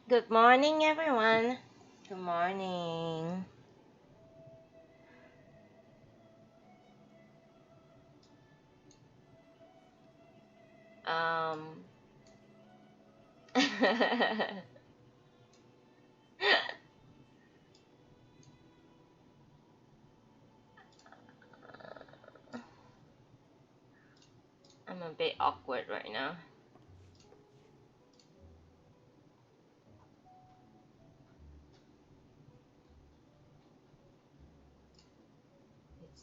Good morning, everyone. Good morning. Um, I'm a bit awkward right now. It's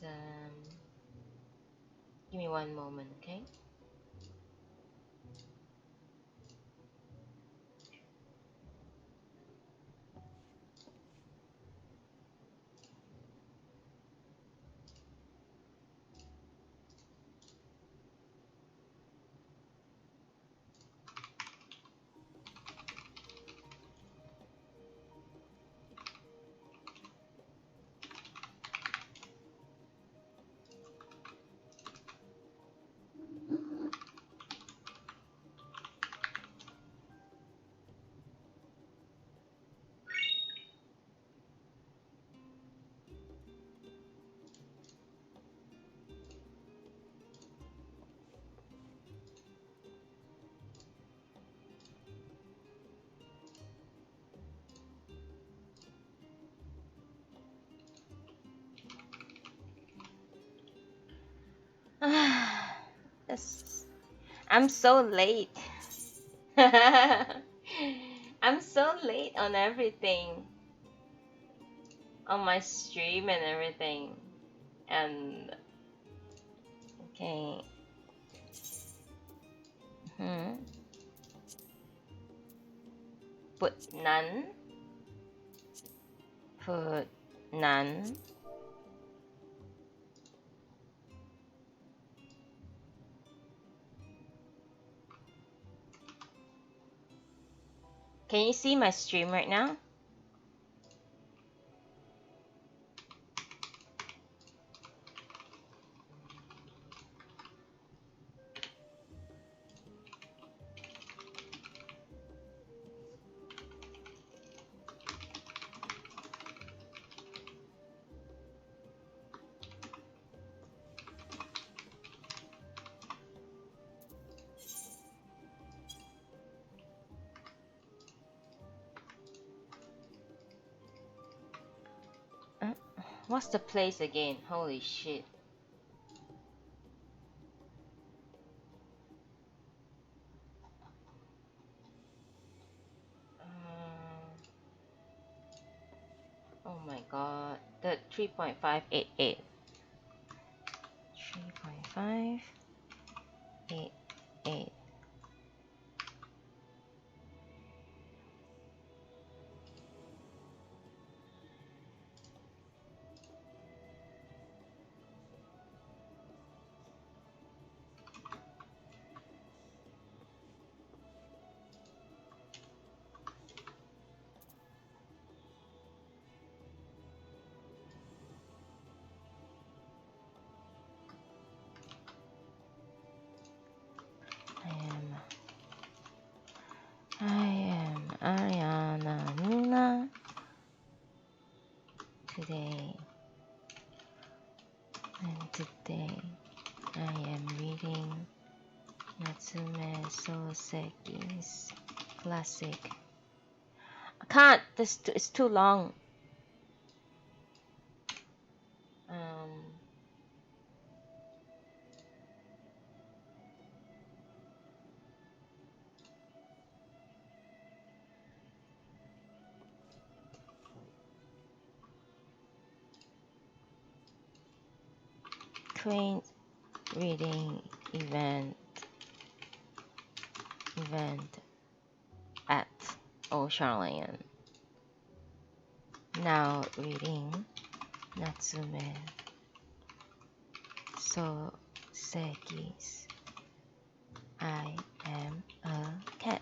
Give me one moment, okay? Yes. I'm so late. I'm so late on everything, on my stream and everything. And okay. Hmm. Put none. Put none. Can you see my stream right now? What's the place again? Holy shit. Oh my god. The 3.588. 3.588. I am Ariana Nuna. Today I am reading Natsume Sōseki's classic. I can't. It's too long. Um, Quaint reading event at Ocean. Now reading Natsume Sōseki's I Am a Cat.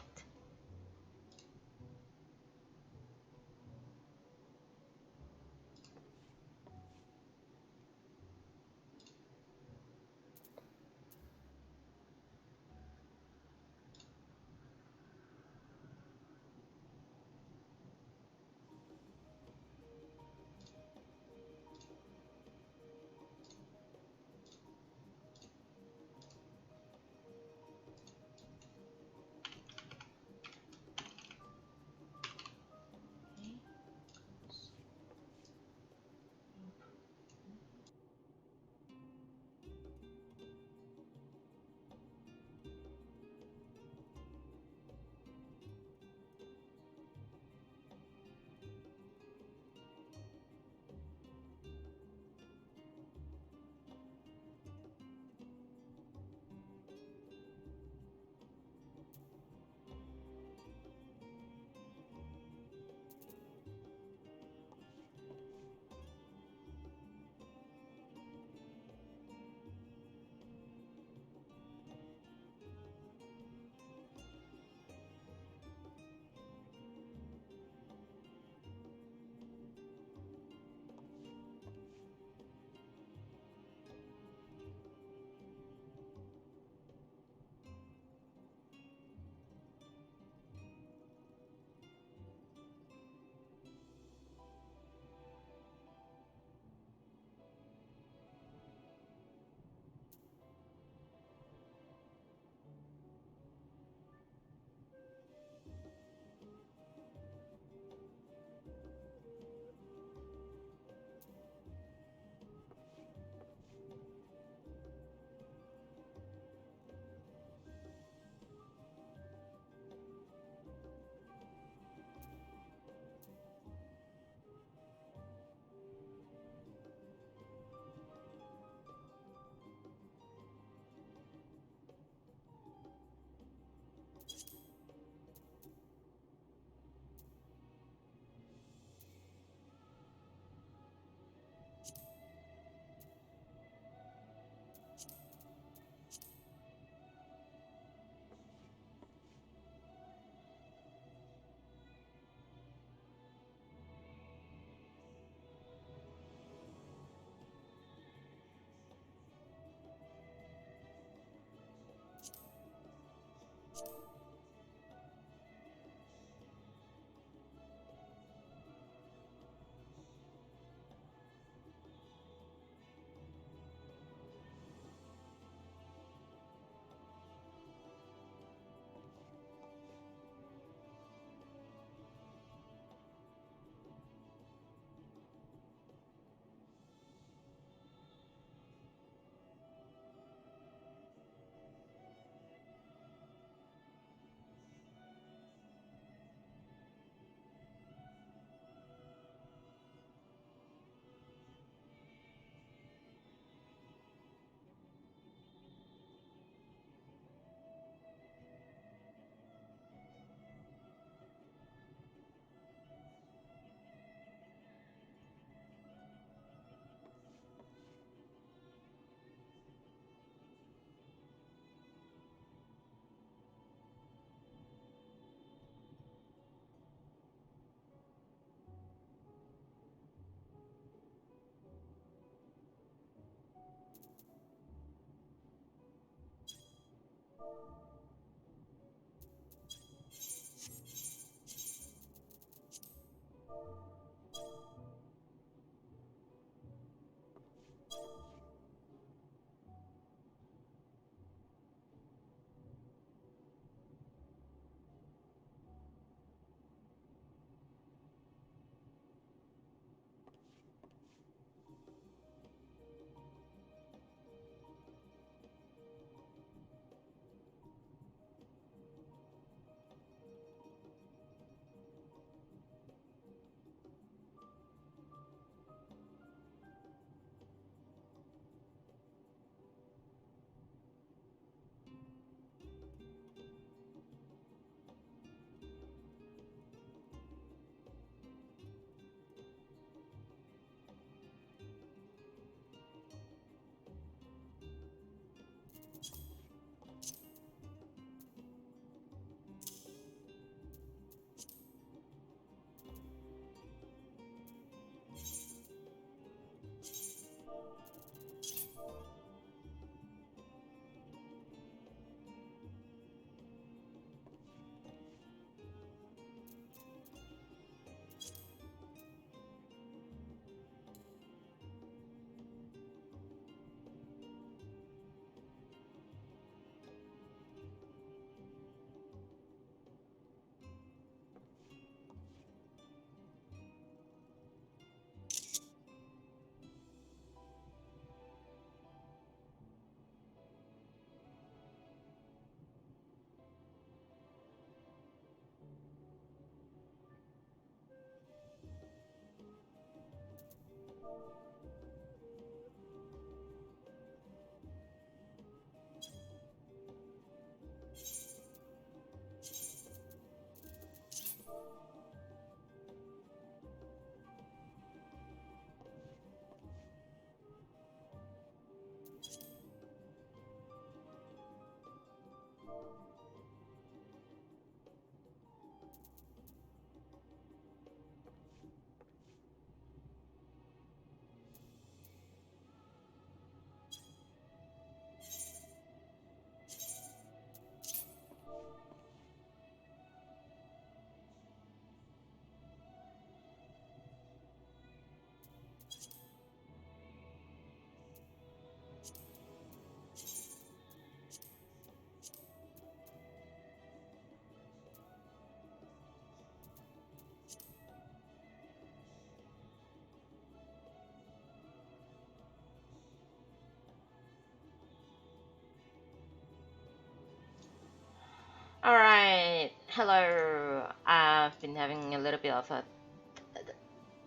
Alright, hello. I've been having a little bit of a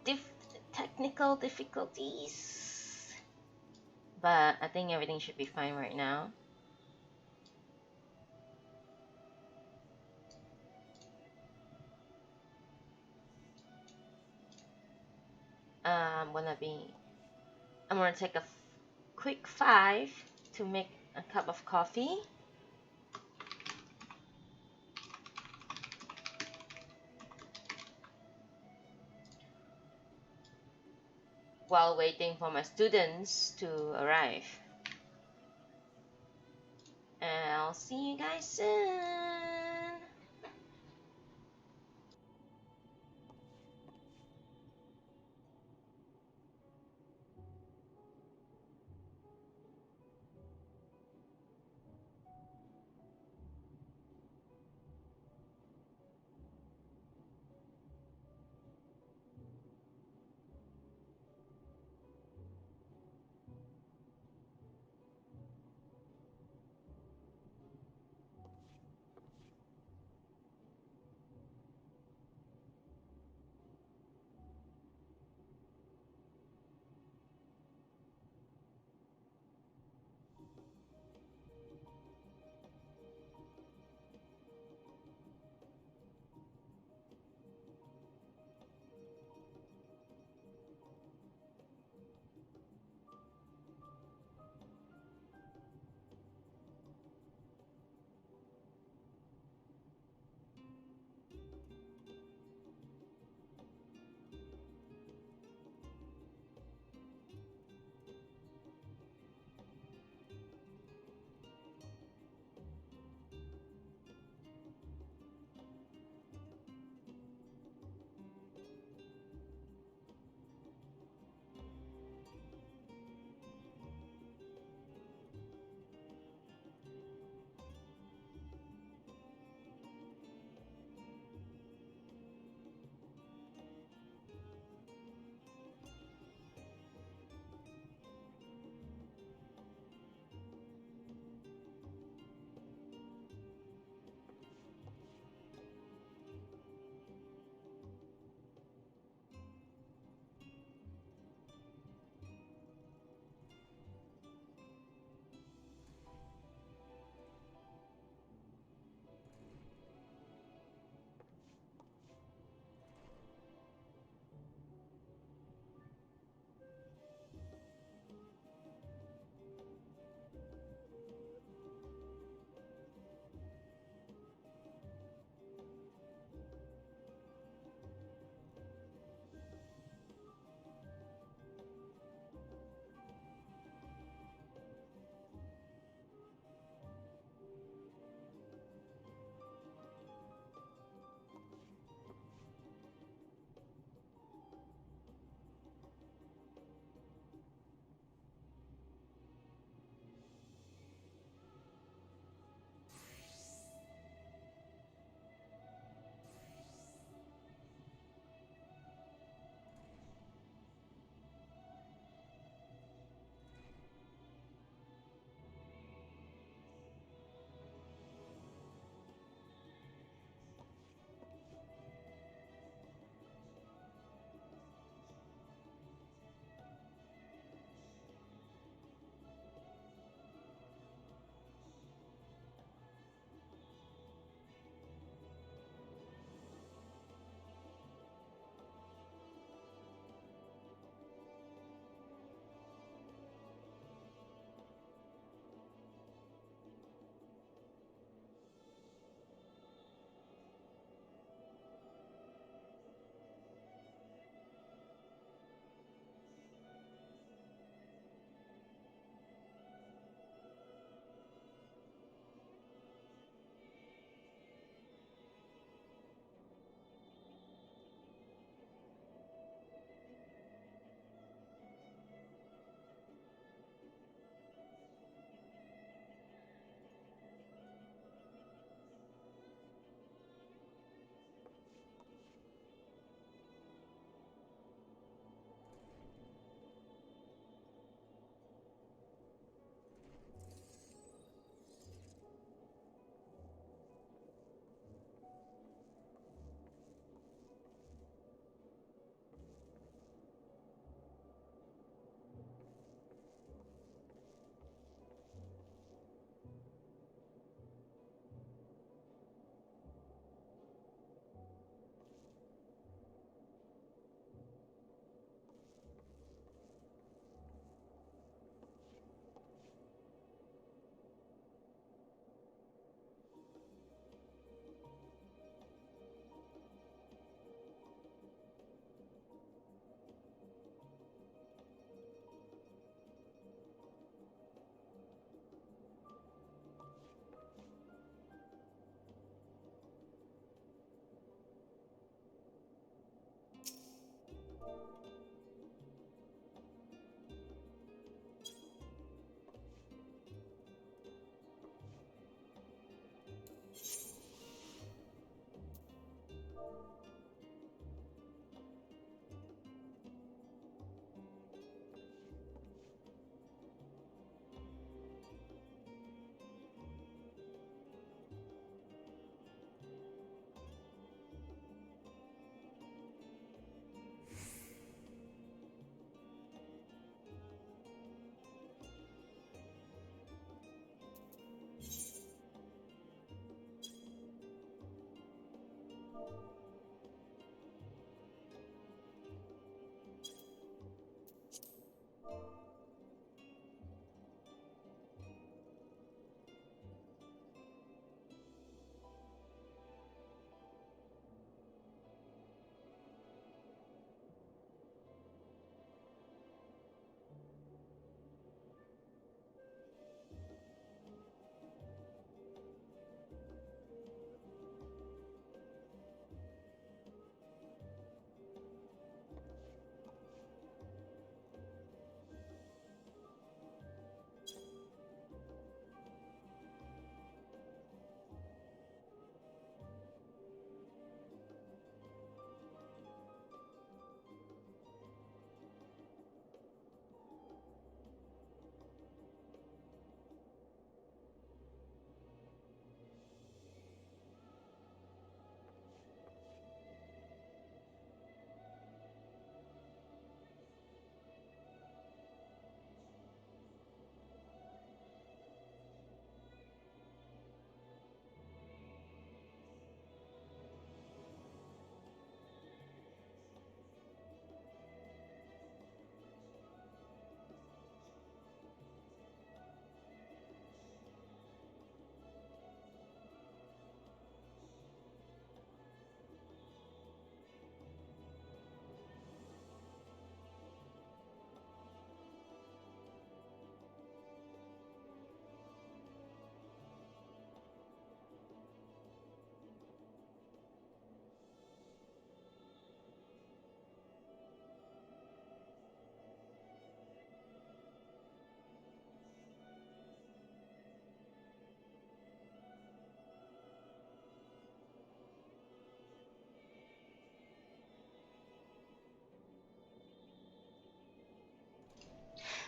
dif technical difficulties, but I think everything should be fine right now. I'm gonna take a quick 5 to make a cup of coffee. While waiting for my students to arrive. And I'll see you guys soon.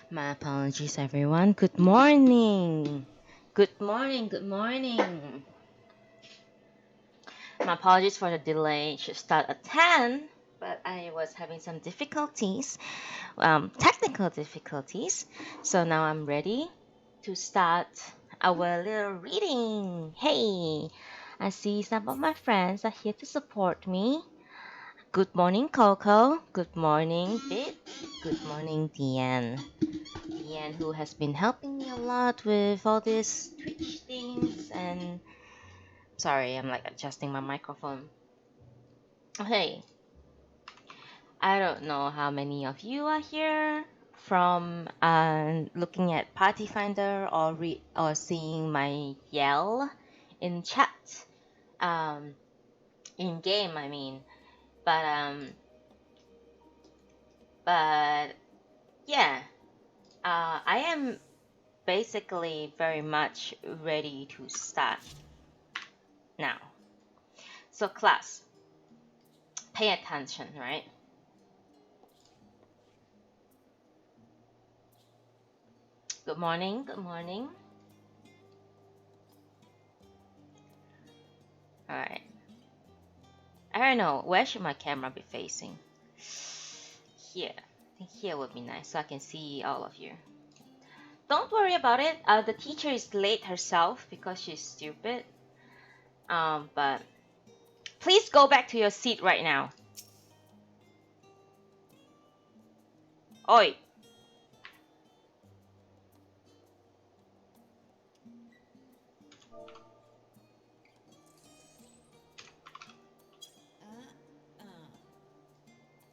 My apologies, everyone. Good morning. Good morning. Good morning. My apologies for the delay. It should start at 10, but I was having some difficulties, technical difficulties. So now I'm ready to start our little reading. Hey, I see some of my friends are here to support me. Good morning, Coco. Good morning, Bit. Good morning, Deanne. Deanne, who has been helping me a lot with all these Twitch things, and sorry, I'm like adjusting my microphone. Okay, I don't know how many of you are here from looking at Party Finder or seeing my yell in chat, in game, I mean. But yeah, I am basically very much ready to start now. So class, pay attention, right? Good morning, good morning. Alright. I don't know, where should my camera be facing? Here. I think here would be nice so I can see all of you. Don't worry about it. The teacher is late herself because she's stupid. But please go back to your seat right now. Oi.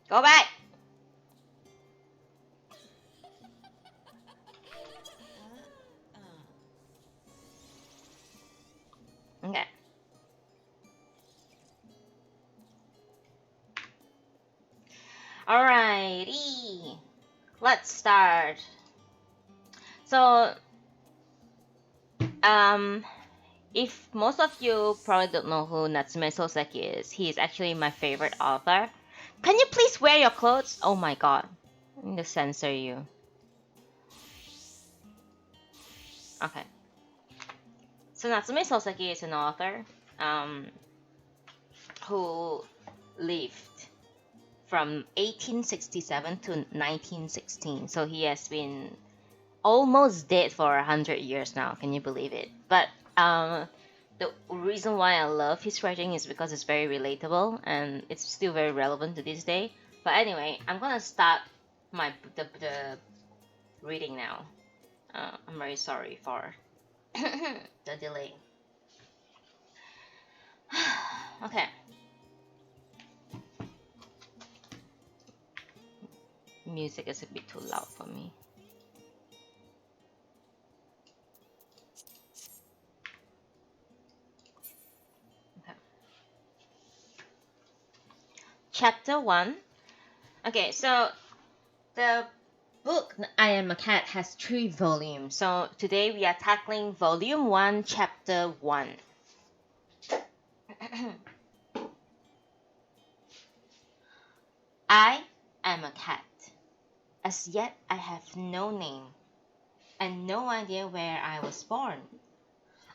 Go back. Okay. Alrighty. Let's start. So, if most of you probably don't know who Natsume Sōseki is, he is actually my favorite author. Can you please wear your clothes? Oh my god. I need to censor you. Okay. So Natsume Sōseki is an author who lived from 1867 to 1916. So he has been almost dead for 100 years now. Can you believe it? But the reason why I love his writing is because it's very relatable and it's still very relevant to this day. But anyway, I'm gonna start the reading now. I'm very sorry for the delay. Okay. Music is a bit too loud for me. Okay. Chapter 1. Okay, so the book I Am a Cat has 3 volumes. So today we are tackling volume 1, chapter 1. I am a cat. As yet I have no name and no idea where I was born.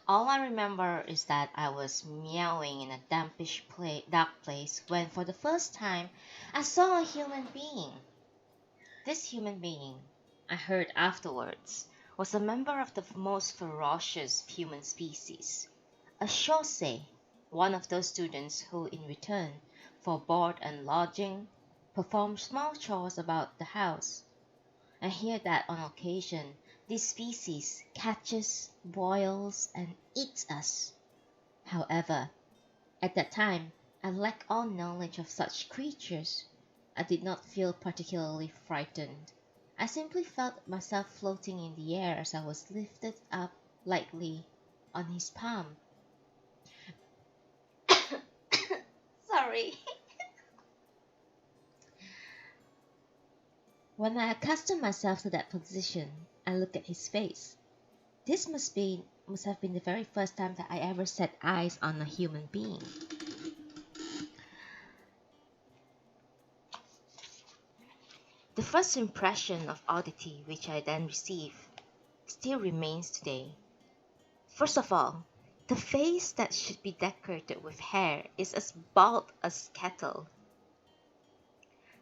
All I remember is that I was meowing in a dampish dark place when for the first time I saw a human being. This human being, I heard afterwards, was a member of the most ferocious human species, a Sōseki, one of those students who in return for board and lodging perform small chores about the house. I hear that on occasion this species catches, boils, and eats us. However, at that time I lacked all knowledge of such creatures. I did not feel particularly frightened. I simply felt myself floating in the air as I was lifted up lightly on his palm. Sorry. When I accustomed myself to that position, I looked at his face. This must have been the very first time that I ever set eyes on a human being. The first impression of oddity which I then received still remains today. First of all, the face that should be decorated with hair is as bald as cattle.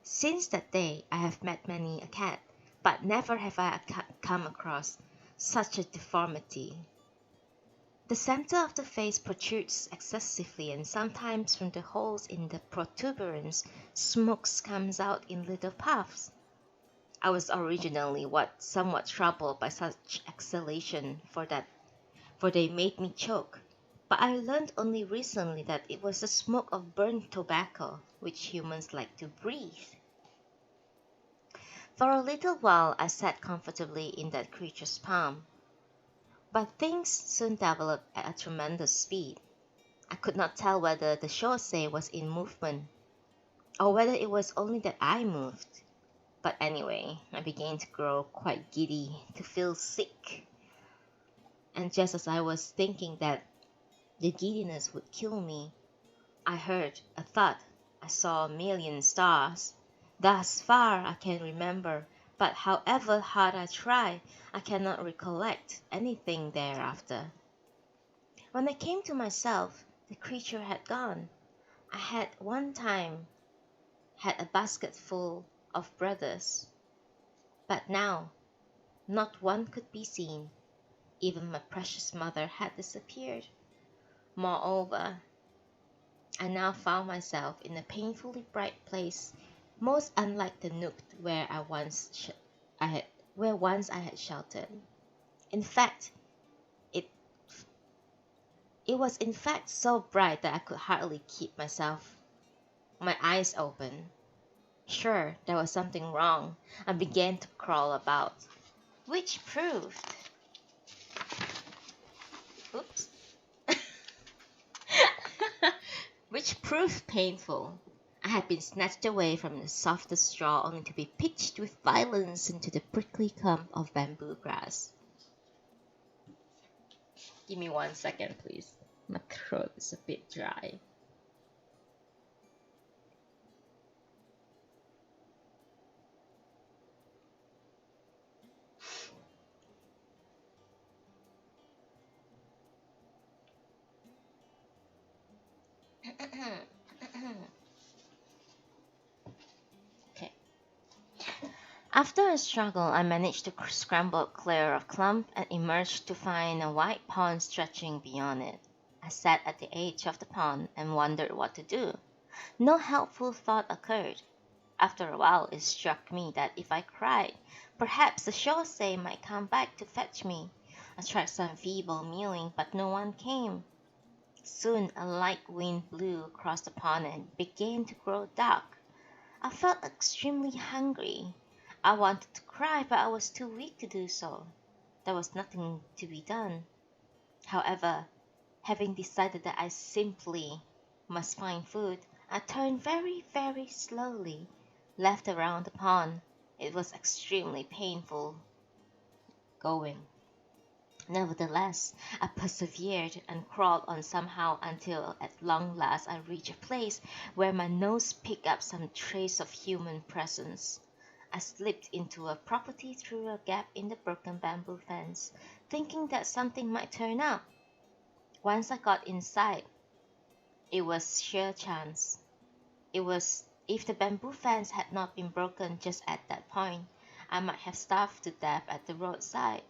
Since that day, I have met many a cat, but never have I come across such a deformity. The center of the face protrudes excessively, and sometimes from the holes in the protuberance, smoke comes out in little puffs. I was originally somewhat troubled by such exhalation, for they made me choke. But I learned only recently that it was the smoke of burnt tobacco, which humans like to breathe. For a little while I sat comfortably in that creature's palm. But things soon developed at a tremendous speed. I could not tell whether the Sōseki was in movement, or whether it was only that I moved. But anyway, I began to grow quite giddy, to feel sick. And just as I was thinking that the giddiness would kill me, I heard a thud. I saw a million stars. Thus far I can remember, but however hard I try, I cannot recollect anything thereafter. When I came to myself, the creature had gone. I had one time had a basket full of brothers, but now not one could be seen. Even my precious mother had disappeared. Moreover, I now found myself in a painfully bright place, most unlike the nook where once I had sheltered. In fact, it was in fact so bright that I could hardly keep my eyes open. Sure, there was something wrong. I began to crawl about, which proved oops which proved painful. I had been snatched away from the softest straw only to be pitched with violence into the prickly clump of bamboo grass. Give me 1 second, please. My throat is a bit dry. Okay. After a struggle, I managed to scramble clear of clump and emerged to find a wide pond stretching beyond it. I sat at the edge of the pond and wondered what to do. No helpful thought occurred. After a while it struck me that if I cried, perhaps the Sōseki might come back to fetch me. I tried some feeble mewing, but no one came. Soon a light wind blew across the pond and began to grow dark. I felt extremely hungry. I wanted to cry, but I was too weak to do so. There was nothing to be done. However, having decided that I simply must find food, I turned very, very slowly, left around the pond. It was extremely painful going. Nevertheless, I persevered and crawled on somehow until at long last I reached a place where my nose picked up some trace of human presence. I slipped into a property through a gap in the broken bamboo fence, thinking that something might turn up. Once I got inside, it was sheer chance. If the bamboo fence had not been broken just at that point, I might have starved to death at the roadside.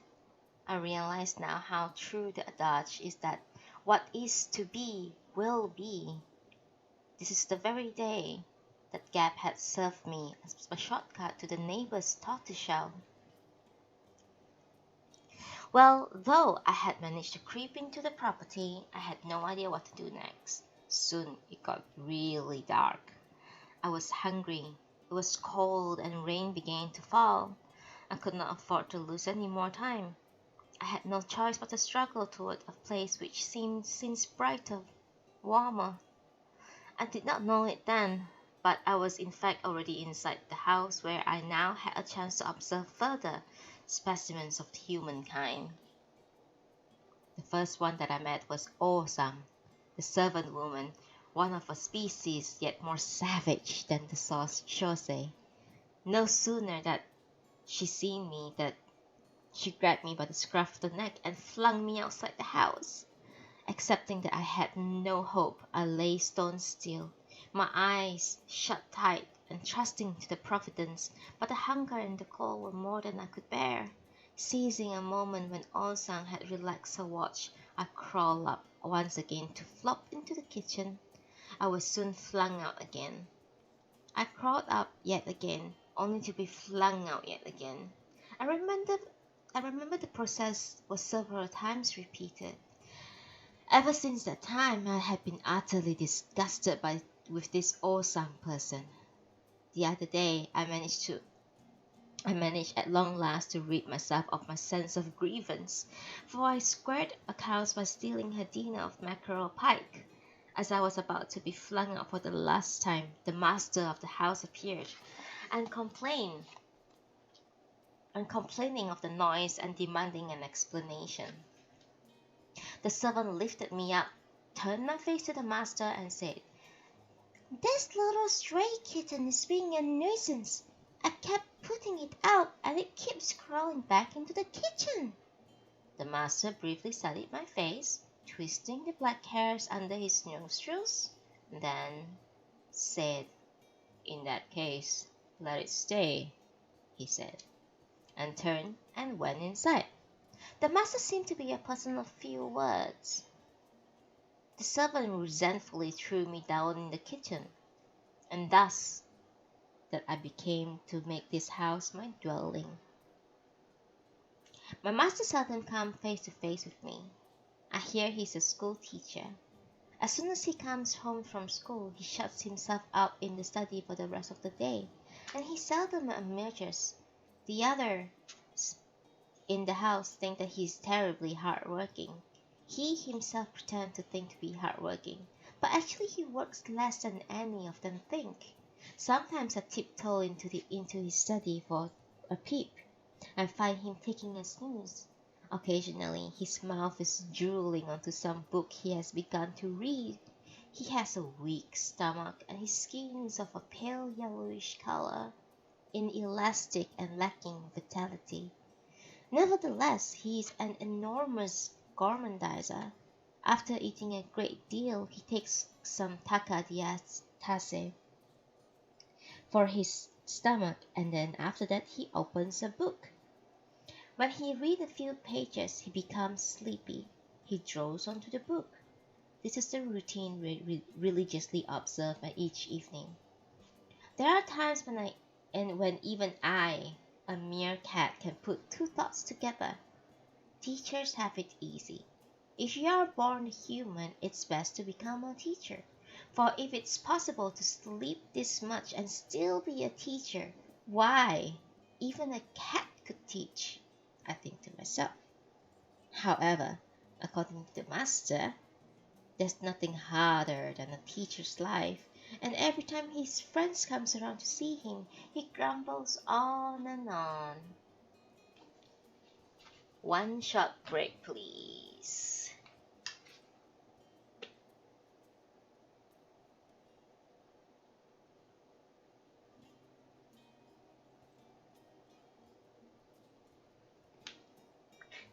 I realize now how true the adage is that what is to be will be. This is the very day that gap had served me as a shortcut to the neighbor's tortoiseshell. Well, though I had managed to creep into the property, I had no idea what to do next. Soon it got really dark. I was hungry. It was cold and rain began to fall. I could not afford to lose any more time. I had no choice but to struggle toward a place which seemed since brighter, warmer. I did not know it then, but I was in fact already inside the house where I now had a chance to observe further specimens of humankind. The first one that I met was Osam, the servant woman, one of a species yet more savage than the Sōseki. No sooner that she seen me that she grabbed me by the scruff of the neck and flung me outside the house. Accepting that I had no hope, I lay stone still, my eyes shut tight and trusting to the providence, but the hunger and the cold were more than I could bear. Seizing a moment when Osang had relaxed her watch, I crawled up once again to flop into the kitchen. I was soon flung out again. I crawled up yet again, only to be flung out yet again. I remember the process was several times repeated. Ever since that time, I had been utterly disgusted with this awesome person. The other day, I managed at long last to rid myself of my sense of grievance, for I squared accounts by stealing her dinner of mackerel pike. As I was about to be flung out for the last time, the master of the house appeared and complaining of the noise and demanding an explanation. The servant lifted me up, turned my face to the master and said, "This little stray kitten is being a nuisance. I kept putting it out and it keeps crawling back into the kitchen." The master briefly studied my face, twisting the black hairs under his nostrils, then said, "In that case, let it stay," he said, and turned and went inside. The master seemed to be a person of few words. The servant resentfully threw me down in the kitchen, and thus that I became to make this house my dwelling. My master seldom comes face to face with me. I hear he's a school teacher. As soon as he comes home from school, he shuts himself up in the study for the rest of the day, and he seldom emerges. The others in the house think that he's terribly hardworking. He himself pretends to think to be hardworking, but actually he works less than any of them think. Sometimes I tiptoe into his study for a peep, and find him taking a snooze. Occasionally, his mouth is drooling onto some book he has begun to read. He has a weak stomach, and his skin is of a pale yellowish color, inelastic and lacking vitality. Nevertheless, he is an enormous gourmandizer. After eating a great deal, he takes some takadiatase for his stomach, and then after that he opens a book. When he reads a few pages, he becomes sleepy. He draws onto the book. This is the routine religiously observed by each evening. There are times when even I, a mere cat, can put two thoughts together. Teachers have it easy. If you are born human, it's best to become a teacher. For if it's possible to sleep this much and still be a teacher, why, even a cat could teach, I think to myself. However, according to the master, there's nothing harder than a teacher's life, and every time his friends comes around to see him, he grumbles on and on. One short break, please.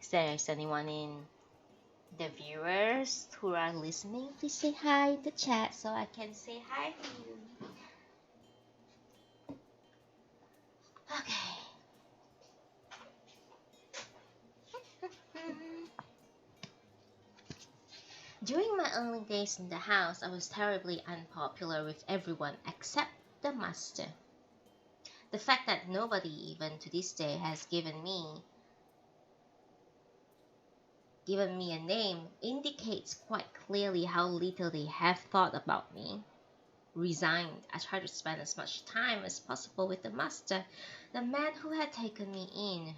Is there anyone in the viewers who are listening? Please say hi in the chat so I can say hi to you. Okay. During my early days in the house, I was terribly unpopular with everyone except the master. The fact that nobody, even to this day, has given me a name indicates quite clearly how little they have thought about me. Resigned, I tried to spend as much time as possible with the master, the man who had taken me in.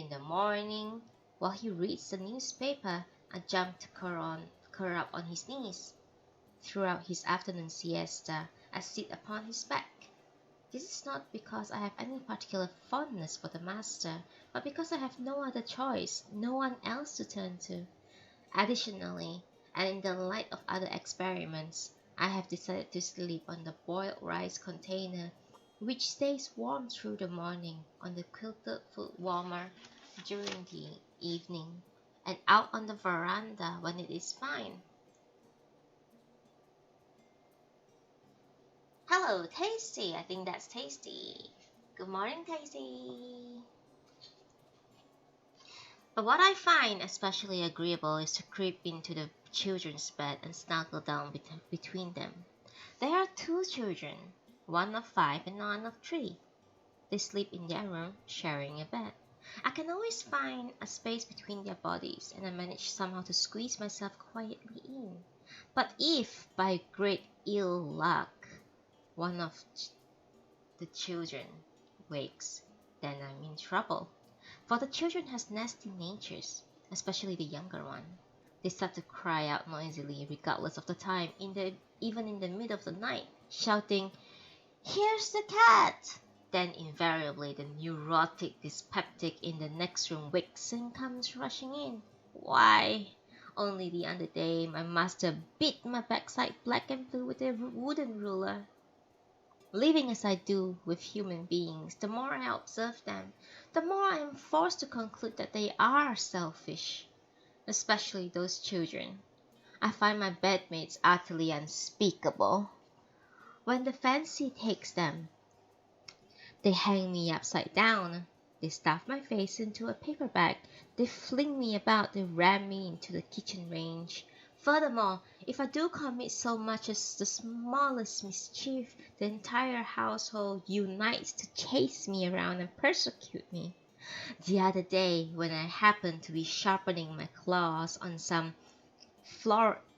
In the morning, while he reads the newspaper, I jump to curl up on his knees. Throughout his afternoon siesta, I sit upon his back. This is not because I have any particular fondness for the master, but because I have no other choice, no one else to turn to. Additionally, and in the light of other experiments, I have decided to sleep on the boiled rice container, which stays warm through the morning, on the quilted foot warmer during the evening, and out on the veranda when it is fine. Hello, Tasty. I think that's Tasty. Good morning, Tasty. But what I find especially agreeable is to creep into the children's bed and snuggle down between them. There are two children, one of 5 and one of 3. They sleep in their room, sharing a bed. I can always find a space between their bodies, and I manage somehow to squeeze myself quietly in. But if, by great ill luck, one of the children wakes, then I'm in trouble. For the children has nasty natures, especially the younger one. They start to cry out noisily regardless of the time, even in the middle of the night, shouting, "Here's the cat!" Then invariably the neurotic dyspeptic in the next room wakes and comes rushing in. Why? Only the other day my master beat my backside black and blue with a wooden ruler. Living as I do with human beings, the more I observe them, the more I am forced to conclude that they are selfish, especially those children. I find my bedmates utterly unspeakable. When the fancy takes them, they hang me upside down, they stuff my face into a paper bag, they fling me about, they ram me into the kitchen range. Furthermore, if I do commit so much as the smallest mischief, the entire household unites to chase me around and persecute me. The other day, when I happened to be sharpening my claws on some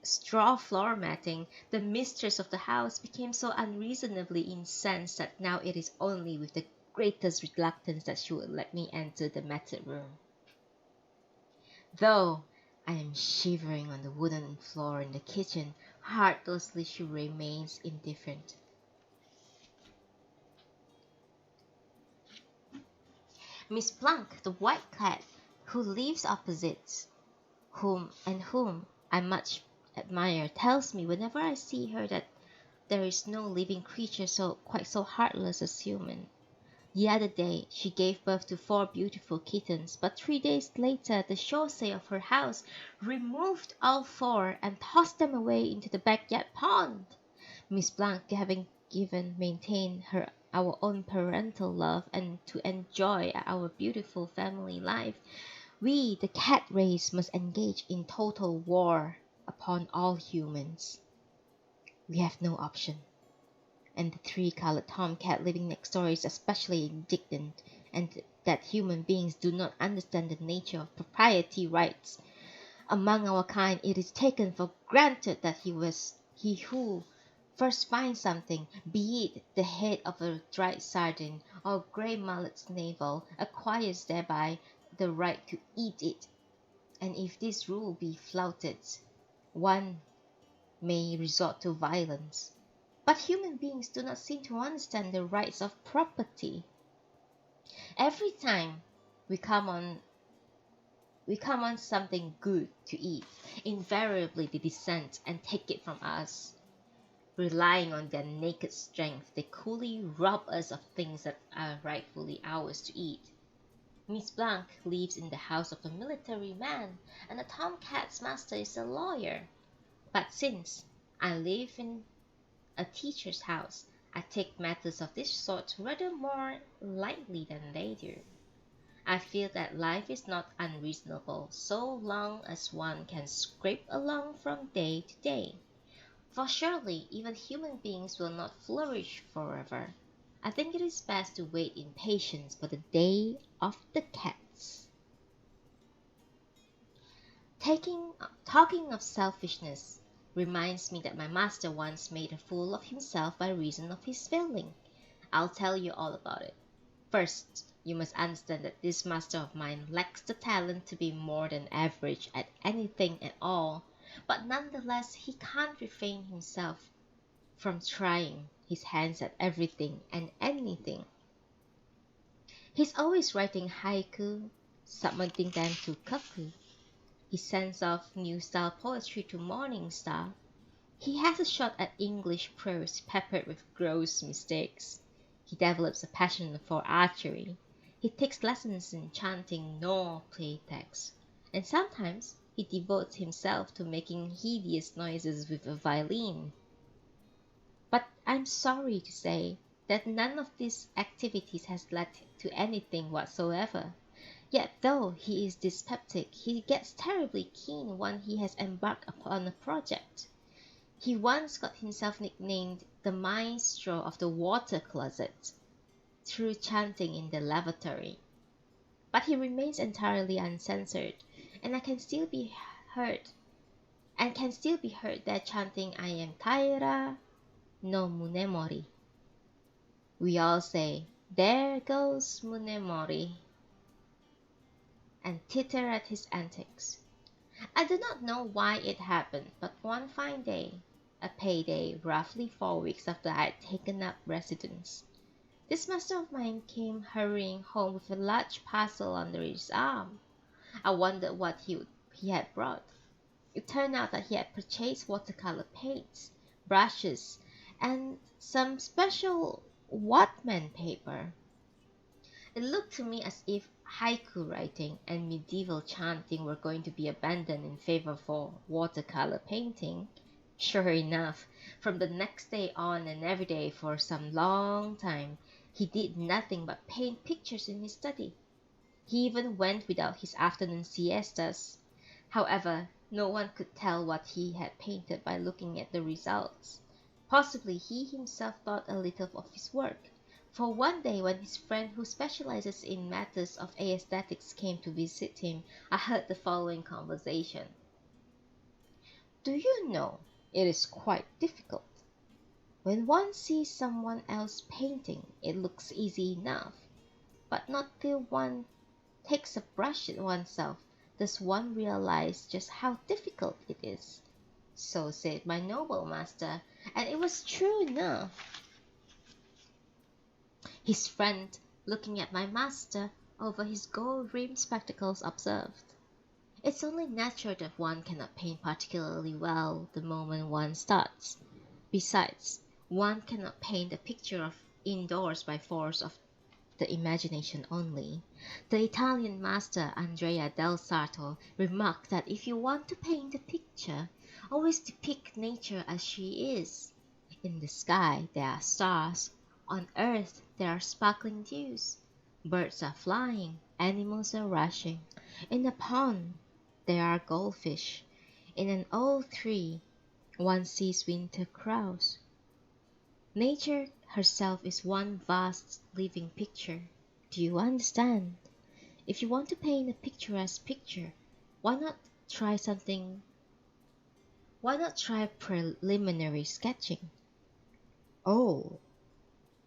straw floor matting, the mistress of the house became so unreasonably incensed that now it is only with the greatest reluctance that she would let me enter the matted room. Though I am shivering on the wooden floor in the kitchen, heartlessly she remains indifferent. Miss Blanc, the white cat, who lives opposite, whom I much admire, tells me whenever I see her that there is no living creature quite so heartless as human. The other day she gave birth to 4 beautiful kittens, but 3 days later the chaussee of her house removed all 4 and tossed them away into the backyard pond. Miss Blanc having maintained our own parental love and to enjoy our beautiful family life, we, the cat race, must engage in total war. upon all humans. We have no option. And the three-colored tomcat living next door is especially indignant, and that human beings do not understand the nature of propriety rights. Among our kind, it is taken for granted that he who first finds something, be it the head of a dried sardine or grey mullet's navel, acquires thereby the right to eat it. And if this rule be flouted, one may resort to violence. But human beings do not seem to understand the rights of property. Every time we come on something good to eat, invariably they descend and take it from us. Relying on their naked strength, they coolly rob us of things that are rightfully ours to eat. Miss Blanc lives in the house of a military man, and the tomcat's master is a lawyer. But since I live in a teacher's house, I take matters of this sort rather more lightly than they do. I feel that life is not unreasonable so long as one can scrape along from day to day. For surely even human beings will not flourish forever. I think it is best to wait in patience for the day of the cats. Talking of selfishness reminds me that my master once made a fool of himself by reason of his failing. I'll tell you all about it. First, you must understand that this master of mine lacks the talent to be more than average at anything at all, but nonetheless he can't refrain himself from trying his hands at everything and anything. He's always writing haiku, submitting them to kaku. He sends off new style poetry to Morning Star. He has a shot at English prose peppered with gross mistakes. He develops a passion for archery. He takes lessons in chanting no play text, and sometimes he devotes himself to making hideous noises with a violin. But I'm sorry to say that none of these activities has led to anything whatsoever. Yet though he is dyspeptic, he gets terribly keen when he has embarked upon a project. He once got himself nicknamed the maestro of the water closet through chanting in the lavatory. But he remains entirely uncensored, and can still be heard there chanting I am Taira no Munemori. We all say, there goes Munemori, and titter at his antics. I do not know why it happened, but one fine day, a payday roughly 4 weeks after I had taken up residence, this master of mine came hurrying home with a large parcel under his arm. I wondered what he had brought. It turned out that he had purchased watercolor paints, brushes, and some special Whatman paper. It looked to me as if haiku writing and medieval chanting were going to be abandoned in favor for watercolor painting. Sure enough, from the next day on and every day for some long time, he did nothing but paint pictures in his study. He even went without his afternoon siestas. However, no one could tell what he had painted by looking at the results. Possibly he himself thought a little of his work, for one day when his friend who specializes in matters of aesthetics came to visit him, I heard the following conversation. Do you know, it is quite difficult. When one sees someone else painting, it looks easy enough, but not till one takes a brush at oneself does one realize just how difficult it is. So said my noble master, and it was true enough. His friend, looking at my master over his gold-rimmed spectacles, observed, it's only natural that one cannot paint particularly well the moment one starts. Besides, one cannot paint a picture of indoors by force of the imagination only. The Italian master Andrea del Sarto remarked that if you want to paint a picture, always depict nature as she is. In the sky there are stars, on earth there are sparkling dews, birds are flying, animals are rushing. In the pond there are goldfish. In an old tree, one sees winter crows. Nature herself is one vast living picture. Do you understand? If you want to paint a picturesque picture, why not try something? Why not try preliminary sketching? Oh,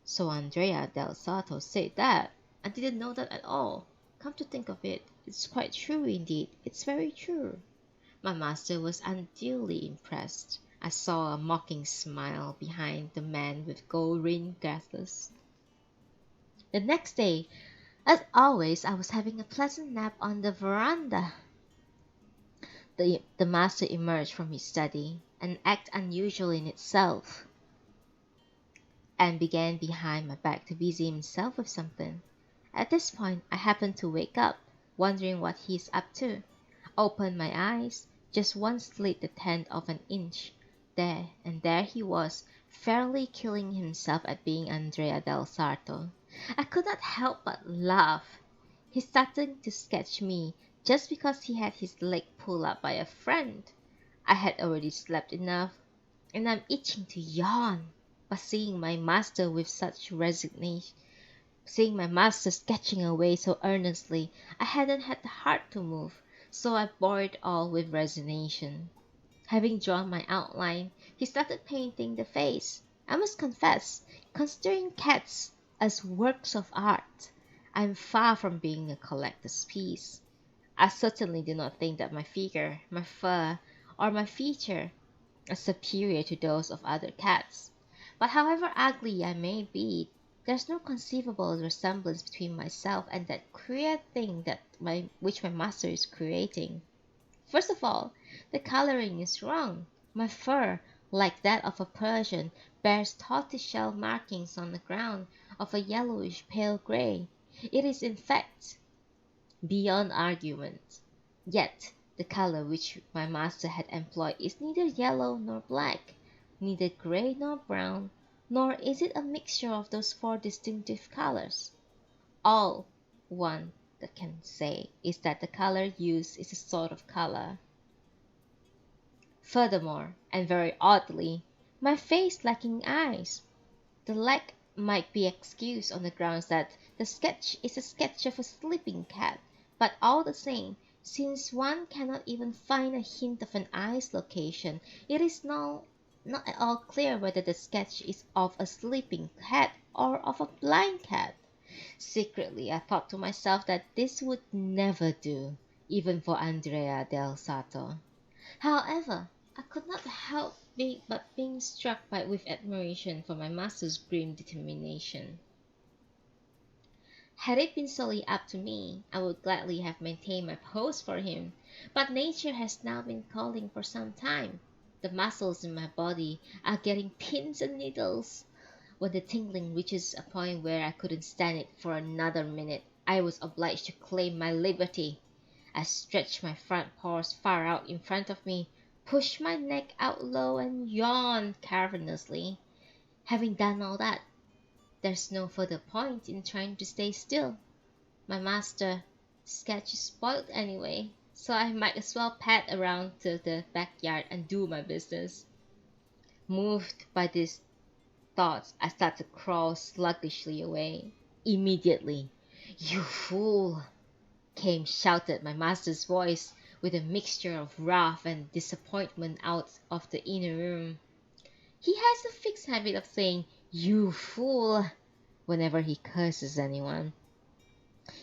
so Andrea del Sarto said that. I didn't know that at all. Come to think of it, it's quite true indeed. It's very true. My master was unduly impressed. I saw a mocking smile behind the man with gold-rimmed glasses. The next day, as always, I was having a pleasant nap on the veranda. The master emerged from his study, an act unusual in itself, and began behind my back to busy himself with something. At this point, I happened to wake up, wondering what he's up to. Opened my eyes, just one slit the tenth of an inch. There he was, fairly killing himself at being Andrea del Sarto. I could not help but laugh. He started to sketch me just because he had his leg pulled up by a friend. I had already slept enough, and I'm itching to yawn. But seeing my master with such resignation, seeing my master sketching away so earnestly, I hadn't had the heart to move, so I bore it all with resignation. Having drawn my outline, he started painting the face. I must confess, considering cats as works of art, I am far from being a collector's piece. I certainly do not think that my figure, my fur, or my feature are superior to those of other cats. But however ugly I may be, there's no conceivable resemblance between myself and that queer thing which my master is creating. First of all, the coloring is wrong. My fur, like that of a Persian, bears tortoiseshell markings on the ground of a yellowish pale gray. It is in fact beyond argument. Yet the color which my master had employed is neither yellow nor black, neither gray nor brown, nor is it a mixture of those four distinctive colors. All one that can say is that the color used is a sort of color. Furthermore, and very oddly, my face lacking eyes. The lack might be excused on the grounds that the sketch is a sketch of a sleeping cat, but all the same, since one cannot even find a hint of an eye's location, it is not at all clear whether the sketch is of a sleeping cat or of a blind cat. Secretly, I thought to myself that this would never do, even for Andrea del Sarto. However, I could not help being struck with admiration for my master's grim determination. Had it been solely up to me, I would gladly have maintained my pose for him, but nature has now been calling for some time. The muscles in my body are getting pins and needles. When the tingling reaches a point where I couldn't stand it for another minute, I was obliged to claim my liberty. I stretched my front paws far out in front of me, pushed my neck out low, and yawned cavernously. Having done all that, there's no further point in trying to stay still. My master sketch is spoiled anyway, so I might as well pad around to the backyard and do my business. Moved by these thoughts, I started to crawl sluggishly away. Immediately, "You fool!" shouted my master's voice, with a mixture of wrath and disappointment out of the inner room. He has a fixed habit of saying "you fool" whenever he curses anyone.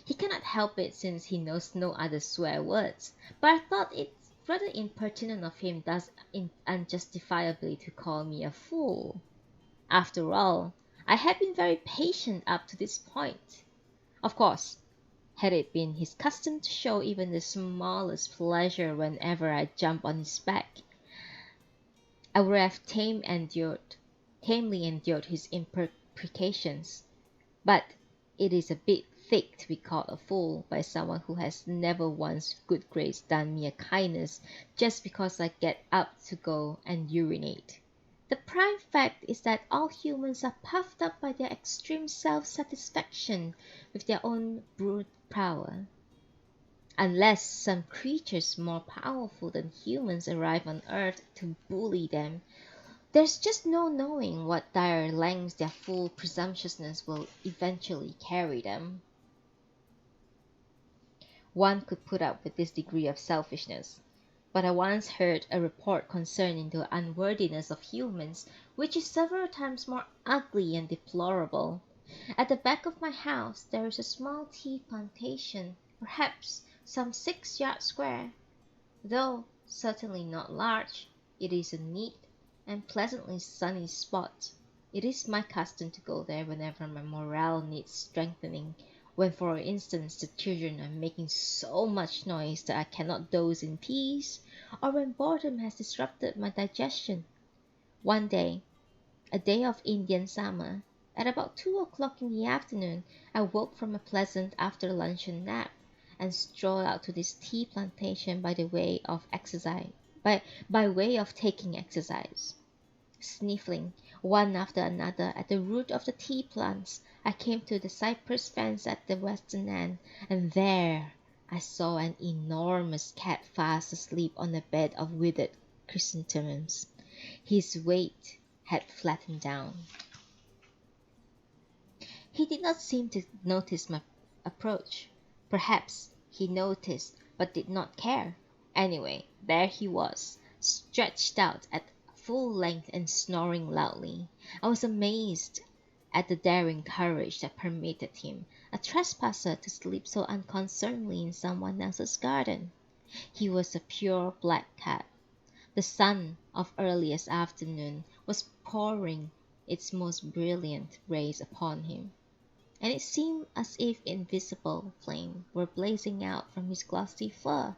He cannot help it since he knows no other swear words, but I thought it rather impertinent of him thus unjustifiably to call me a fool. After all, I had been very patient up to this point. Of course, had it been his custom to show even the smallest pleasure whenever I jumped on his back, I would have tamely endured his imprecations. But it is a bit thick to be called a fool by someone who has never once good grace done me a kindness just because I get up to go and urinate. The prime fact is that all humans are puffed up by their extreme self-satisfaction with their own brute power. unless some creatures more powerful than humans arrive on Earth to bully them. There's just no knowing what dire lengths their full presumptuousness will eventually carry them. One could put up with this degree of selfishness, but I once heard a report concerning the unworthiness of humans, which is several times more ugly and deplorable. At the back of my house there is a small tea plantation, perhaps some 6 yards square. Though certainly not large, it is a neat and pleasantly sunny spot. It is my custom to go there whenever my morale needs strengthening, when for instance the children are making so much noise that I cannot doze in peace, or when boredom has disrupted my digestion. One day, a day of Indian summer, at about 2 o'clock in the afternoon, I woke from a pleasant after-luncheon nap and strolled out to this tea plantation by way of taking exercise. Sniffling one after another at the root of the tea plants, I came to the cypress fence at the western end, and there I saw an enormous cat fast asleep on a bed of withered chrysanthemums. His weight had flattened down. He did not seem to notice my approach. Perhaps he noticed but did not care. Anyway, there he was, stretched out at full length and snoring loudly. I was amazed at the daring courage that permitted him, a trespasser, to sleep so unconcernedly in someone else's garden. He was a pure black cat. The sun of earliest afternoon was pouring its most brilliant rays upon him, and it seemed as if invisible flame were blazing out from his glossy fur.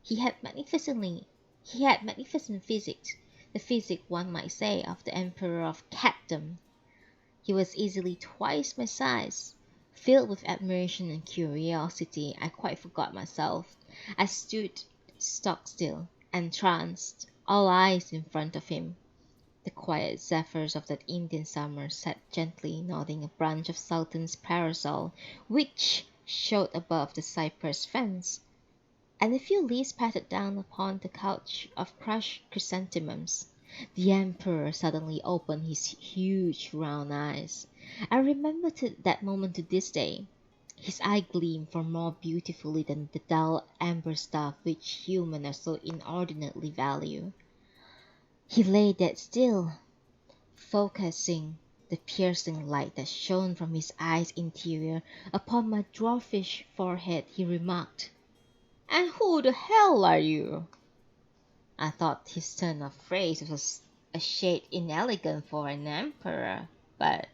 He had magnificent physique, the physique, one might say, of the emperor of catdom. He was easily twice my size. Filled with admiration and curiosity, I quite forgot myself. I stood stock still, entranced, all eyes in front of him. The quiet zephyrs of that Indian summer sat gently nodding a branch of Sultan's parasol, which showed above the cypress fence, and a few leaves pattered down upon the couch of crushed chrysanthemums. The emperor suddenly opened his huge round eyes. I remember that moment to this day. His eye gleamed far more beautifully than the dull amber stuff which humans are so inordinately value. He lay dead still, focusing the piercing light that shone from his eye's interior upon my dwarfish forehead. He remarked, "And who the hell are you?" I thought his turn of phrase was a shade inelegant for an emperor, but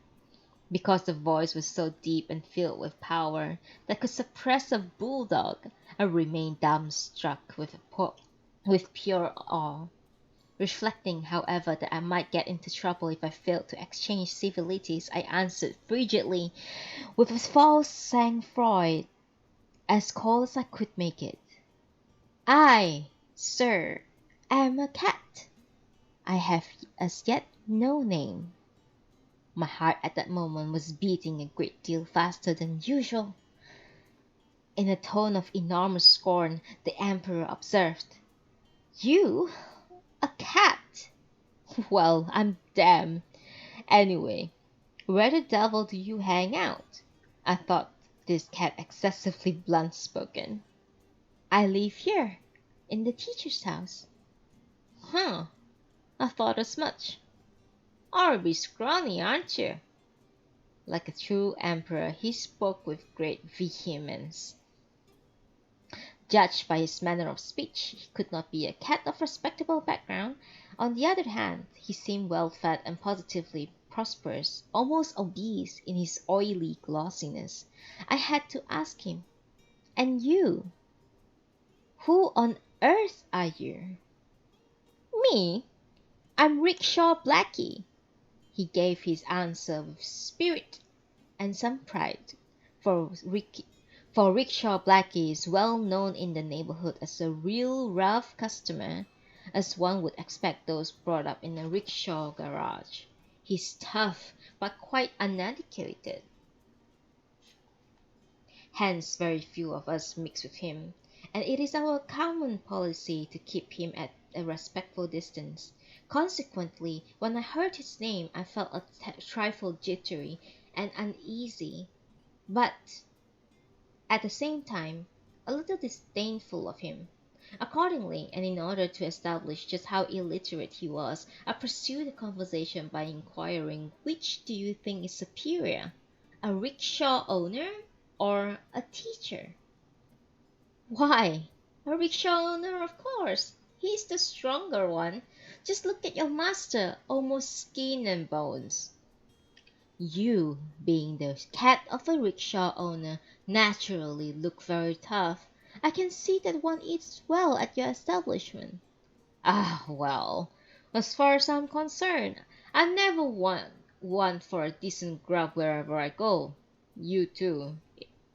because the voice was so deep and filled with power that could suppress a bulldog, I remained dumbstruck with pure awe. Reflecting, however, that I might get into trouble if I failed to exchange civilities, I answered frigidly, with a false sang-froid, as cold as I could make it, "I, sir, am a cat. I have as yet no name." My heart at that moment was beating a great deal faster than usual. In a tone of enormous scorn, the emperor observed, "You, a cat? Well, I'm damned. Anyway, where the devil do you hang out?" I thought this cat excessively blunt-spoken. "I live here, in the teacher's house." "Huh, I thought as much. Horribly scrawny, aren't you?" Like a true emperor, he spoke with great vehemence. Judged by his manner of speech, he could not be a cat of respectable background. On the other hand, he seemed well-fed and positively prosperous, almost obese in his oily glossiness. I had to ask him, "And you? Who on earth are you?" "Me? I'm Rickshaw Blackie." He gave his answer with spirit and some pride, for Rickshaw Blackie is well known in the neighborhood as a real rough customer, as one would expect those brought up in a rickshaw garage. He's tough, but quite uneducated. hence very few of us mix with him, and it is our common policy to keep him at a respectful distance. Consequently, when I heard his name, I felt a trifle jittery and uneasy, but at the same time a little disdainful of him. Accordingly, and in order to establish just how illiterate he was, I pursued the conversation by inquiring which do you think is superior, a rickshaw owner or a teacher? Why, a rickshaw owner, of course. He's the stronger one. Just look at your master, almost skin and bones. You, being the cat of a rickshaw owner, naturally look very tough. I can see that one eats well at your establishment. Ah, well, as far as I'm concerned, I never want one for a decent grub wherever I go. You too.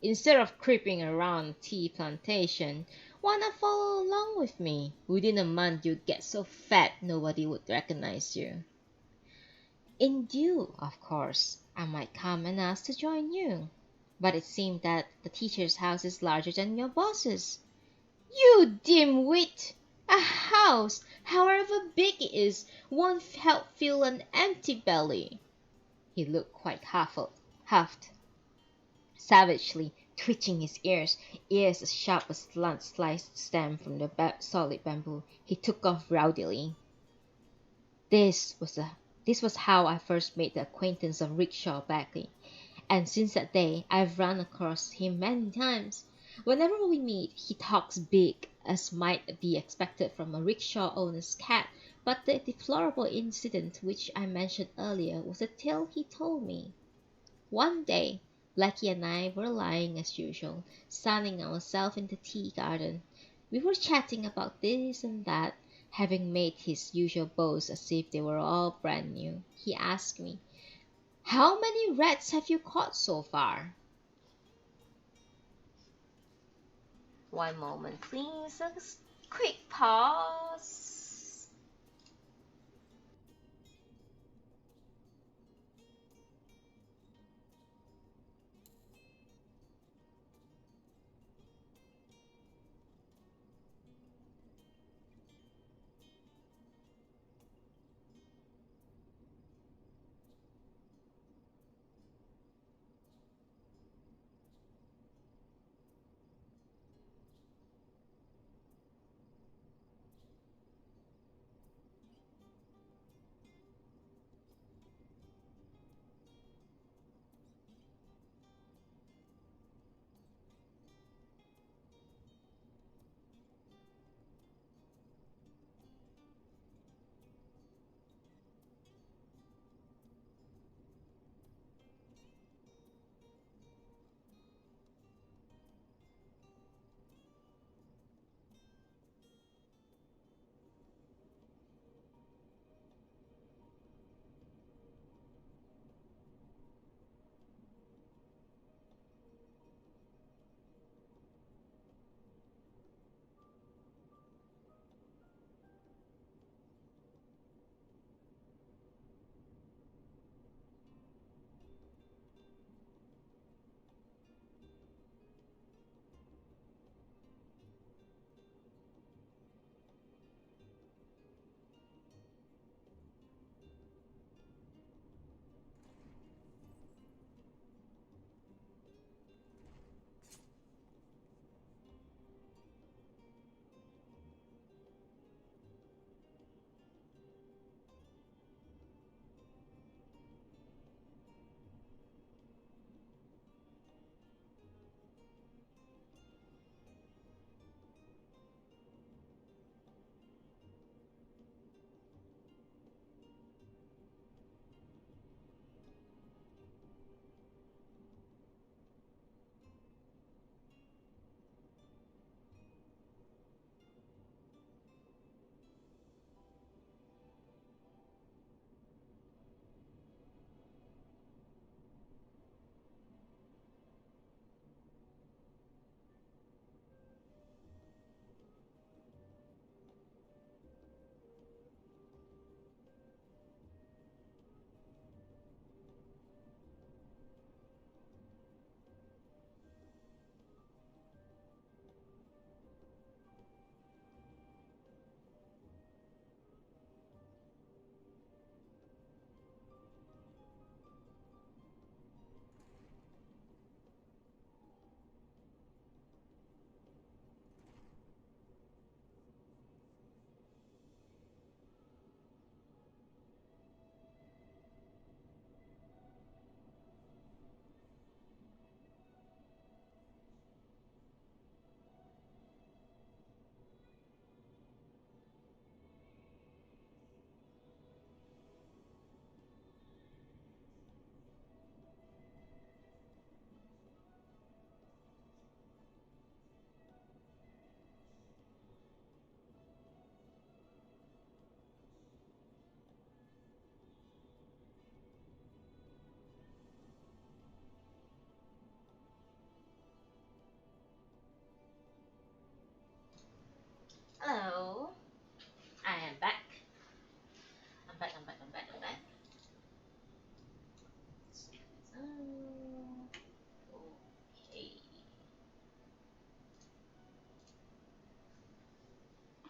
Instead of creeping around tea plantation, why not follow along with me? Within a month you'd get so fat nobody would recognize you. In due, of course, I might come and ask to join you. But it seemed that the teacher's house is larger than your boss's. You dim-wit! A house, however big it is, won't help fill an empty belly. He looked quite huffed, savagely twitching his ears as sharp as sliced stem from the solid bamboo. He took off rowdily. This was how I first made the acquaintance of Rickshaw Beckley, and since that day I've run across him many times. Whenever we meet, he talks big, as might be expected from a rickshaw owner's cat, but the deplorable incident which I mentioned earlier was a tale he told me. One day, Blackie and I were lying as usual, sunning ourselves in the tea garden. We were chatting about this and that, having made his usual bows as if they were all brand new. He asked me, "How many rats have you caught so far?" One moment, please. A quick pause.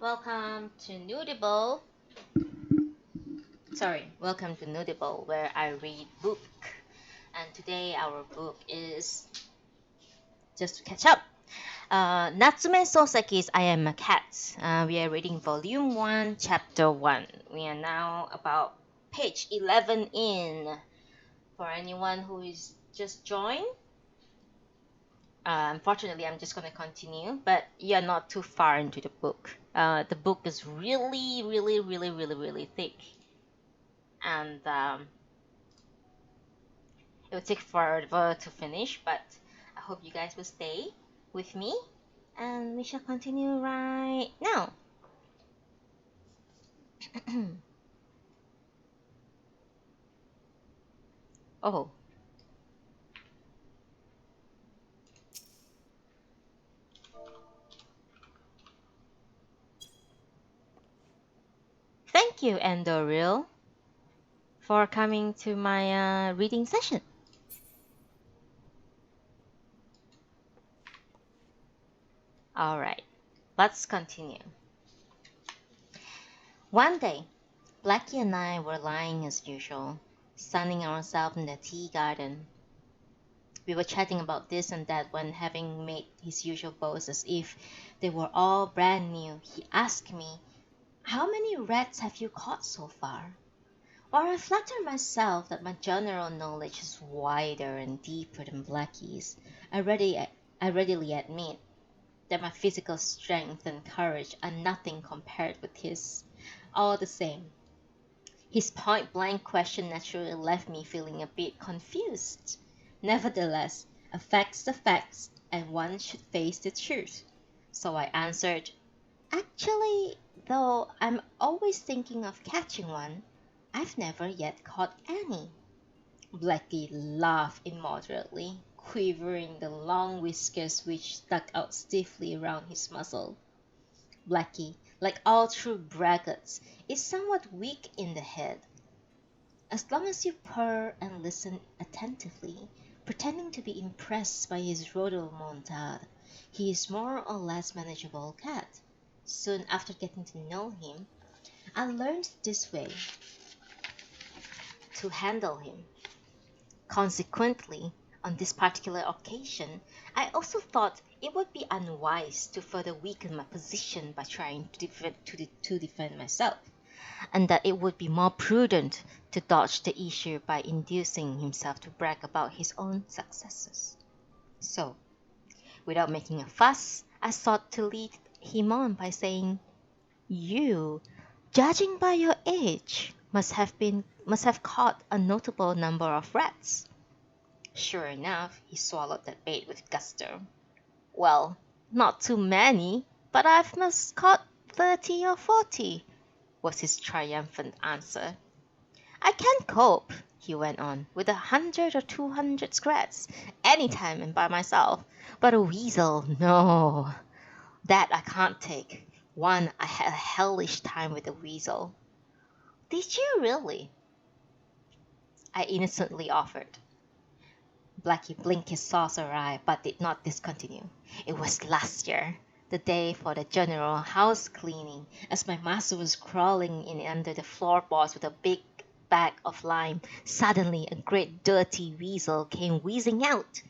Welcome to Noodible. Welcome to Noodible, where I read book. And today our book is, just to catch up, Natsume Soseki's I Am a Cat. We are reading Volume 1, Chapter 1. We are now about page 11 in. For anyone who is just joined, unfortunately, I'm just going to continue, but you're not too far into the book. The book is really, really, really, really, really thick. And it will take forever to finish, but I hope you guys will stay with me, and we shall continue right now. Oh. Thank you, Endoril, for coming to my reading session. Alright, let's continue. One day, Blackie and I were lying as usual, sunning ourselves in the tea garden. We were chatting about this and that when, having made his usual boast as if they were all brand new, he asked me, "How many rats have you caught so far?" While I flatter myself that my general knowledge is wider and deeper than Blackie's, I readily admit that my physical strength and courage are nothing compared with his. All the same, his point-blank question naturally left me feeling a bit confused. Nevertheless, a fact's a fact, and one should face the truth. So I answered, "Actually, though I'm always thinking of catching one, I've never yet caught any." Blackie laughed immoderately, quivering the long whiskers which stuck out stiffly around his muzzle. Blackie, like all true braggarts, is somewhat weak in the head. As long as you purr and listen attentively, pretending to be impressed by his rhodomontade, he is more or less manageable cat. Soon after getting to know him, I learned this way to handle him. Consequently, on this particular occasion, I also thought it would be unwise to further weaken my position by trying to defend myself, and that it would be more prudent to dodge the issue by inducing himself to brag about his own successes. So, without making a fuss, I sought to lead him on by saying, "You, judging by your age, must have caught a notable number of rats." Sure enough, he swallowed that bait with gusto. "Well, not too many, but I've must caught 30 or 40, was his triumphant answer. "I can cope," he went on, "with 100 or 200 rats, any time and by myself, but a weasel, no, that I can't take. One, I had a hellish time with a weasel." "Did you really?" I innocently offered. Blackie blinked his saucer eye, but did not discontinue. "It was last year, the day for the general house cleaning, as my master was crawling in under the floorboards with a big bag of lime. Suddenly a great dirty weasel came whizzing out."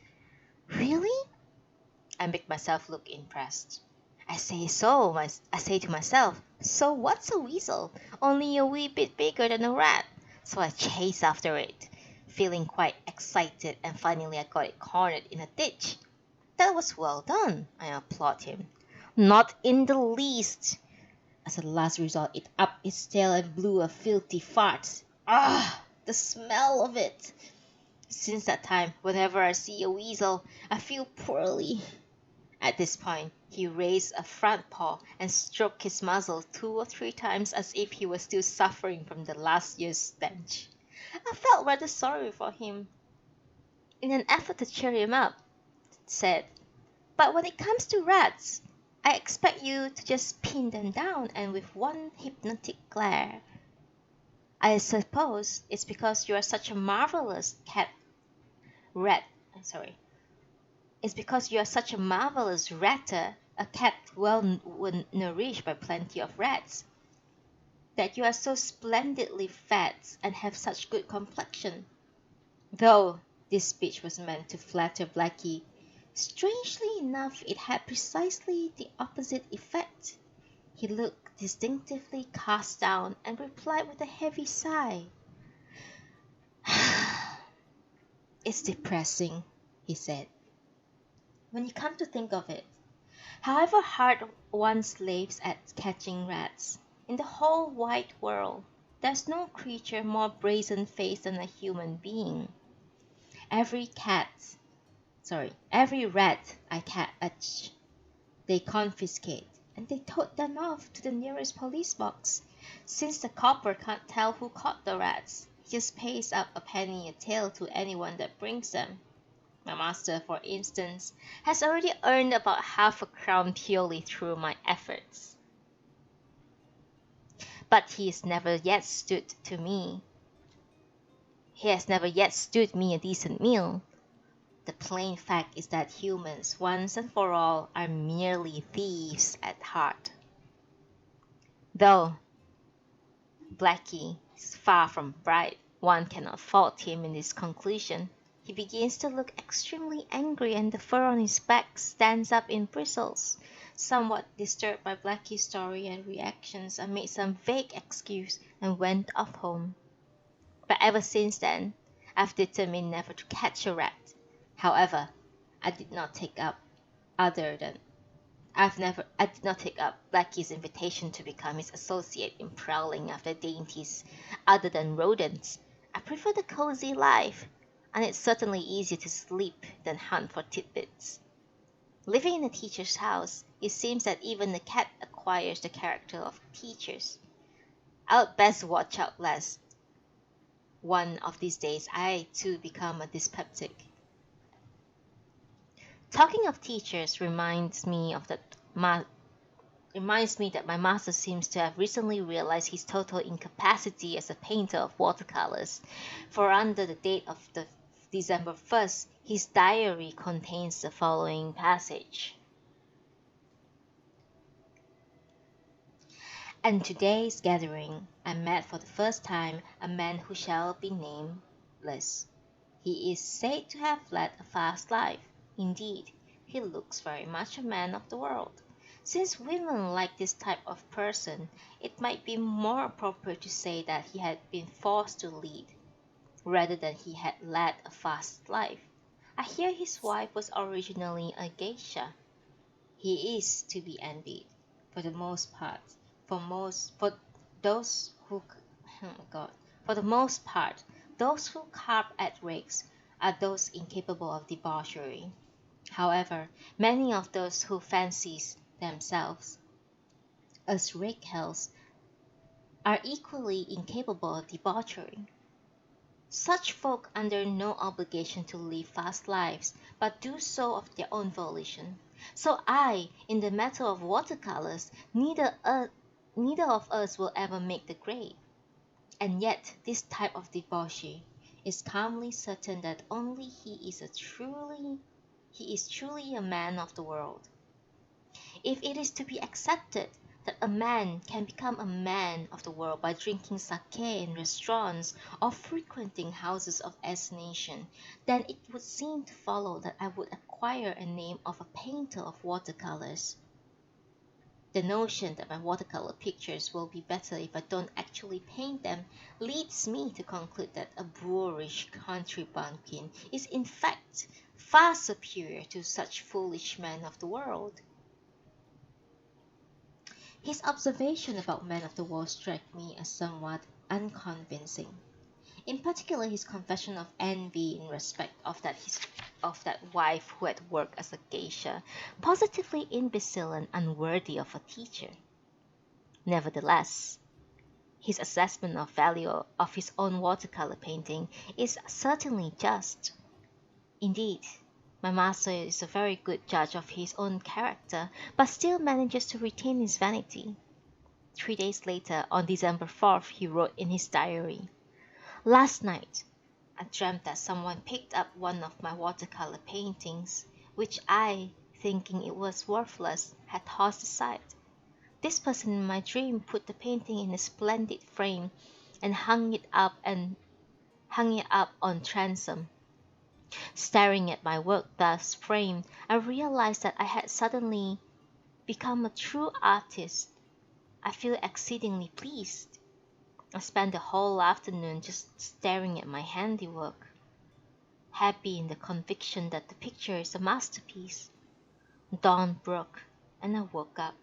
"Really?" I make myself look impressed. I say to myself, so what's a weasel? Only a wee bit bigger than a rat. So I chase after it, feeling quite excited, and finally I got it cornered in a ditch. "That was well done," I applaud him. "Not in the least." As a last resort, it upped its tail and blew a filthy fart. Ah, the smell of it! Since that time, whenever I see a weasel, I feel poorly. At this point, he raised a front paw and stroked his muzzle 2 or 3 times as if he was still suffering from the last year's stench. I felt rather sorry for him. In an effort to cheer him up, said, "But when it comes to rats, I expect you to just pin them down and with one hypnotic glare. I suppose it's because you are such a marvelous It's because you are such a marvelous ratter a cat well nourished by plenty of rats, that you are so splendidly fat and have such good complexion. Though this speech was meant to flatter Blackie, strangely enough it had precisely the opposite effect. He looked distinctively cast down and replied with a heavy sigh. "It's depressing," he said, "when you come to think of it. However hard one slaves at catching rats, in the whole wide world, there's no creature more brazen-faced than a human being. Every rat I catch, they confiscate, and they tote them off to the nearest police box. Since the copper can't tell who caught the rats, he just pays up a penny a tail to anyone that brings them. My master, for instance, has already earned about half a crown purely through my efforts. But he has never yet stood me a decent meal. The plain fact is that humans, once and for all, are merely thieves at heart." Though Blackie is far from bright, one cannot fault him in this conclusion. He begins to look extremely angry, and the fur on his back stands up in bristles. Somewhat disturbed by Blackie's story and reactions, I made some vague excuse and went off home. But ever since then, I've determined never to catch a rat. However, I did not take up Blackie's invitation to become his associate in prowling after dainties other than rodents. I prefer the cozy life, and it's certainly easier to sleep than hunt for tidbits. Living in a teacher's house, it seems that even the cat acquires the character of teachers. I'll best watch out lest one of these days I too become a dyspeptic. Talking of teachers reminds me that my master seems to have recently realized his total incapacity as a painter of watercolors, for under the date of the December 1st, his diary contains the following passage. "At today's gathering, I met for the first time a man who shall be nameless. He is said to have led a fast life. Indeed, he looks very much a man of the world. Since women like this type of person, it might be more appropriate to say that he had been forced to lead, rather than he had led a fast life. I hear his wife was originally a geisha. He is to be envied, for the most part. For the most part, those who carp at rakes are those incapable of debauchery. However, many of those who fancy themselves as rake hells are equally incapable of debauchery. Such folk under no obligation to live fast lives, but do so of their own volition. So in the matter of watercolors, neither of us will ever make the grade. And yet this type of debauchee is calmly certain that only he is truly a man of the world. If it is to be accepted that a man can become a man of the world by drinking sake in restaurants or frequenting houses of assignation, then it would seem to follow that I would acquire a name of a painter of watercolors. The notion that my watercolor pictures will be better if I don't actually paint them leads me to conclude that a boorish country bumpkin is in fact far superior to such foolish men of the world." His observation about men of the world struck me as somewhat unconvincing. In particular, his confession of envy in respect of that wife who had worked as a geisha, positively imbecile and unworthy of a teacher. Nevertheless, his assessment of value of his own watercolor painting is certainly just. Indeed, my master is a very good judge of his own character, but still manages to retain his vanity. 3 days later, on December 4th, he wrote in his diary, "Last night, I dreamt that someone picked up one of my watercolor paintings, which I, thinking it was worthless, had tossed aside. This person in my dream put the painting in a splendid frame and hung it up on transom. Staring at my work thus framed, I realized that I had suddenly become a true artist. I feel exceedingly pleased. I spent the whole afternoon just staring at my handiwork, happy in the conviction that the picture is a masterpiece. Dawn broke, and I woke up,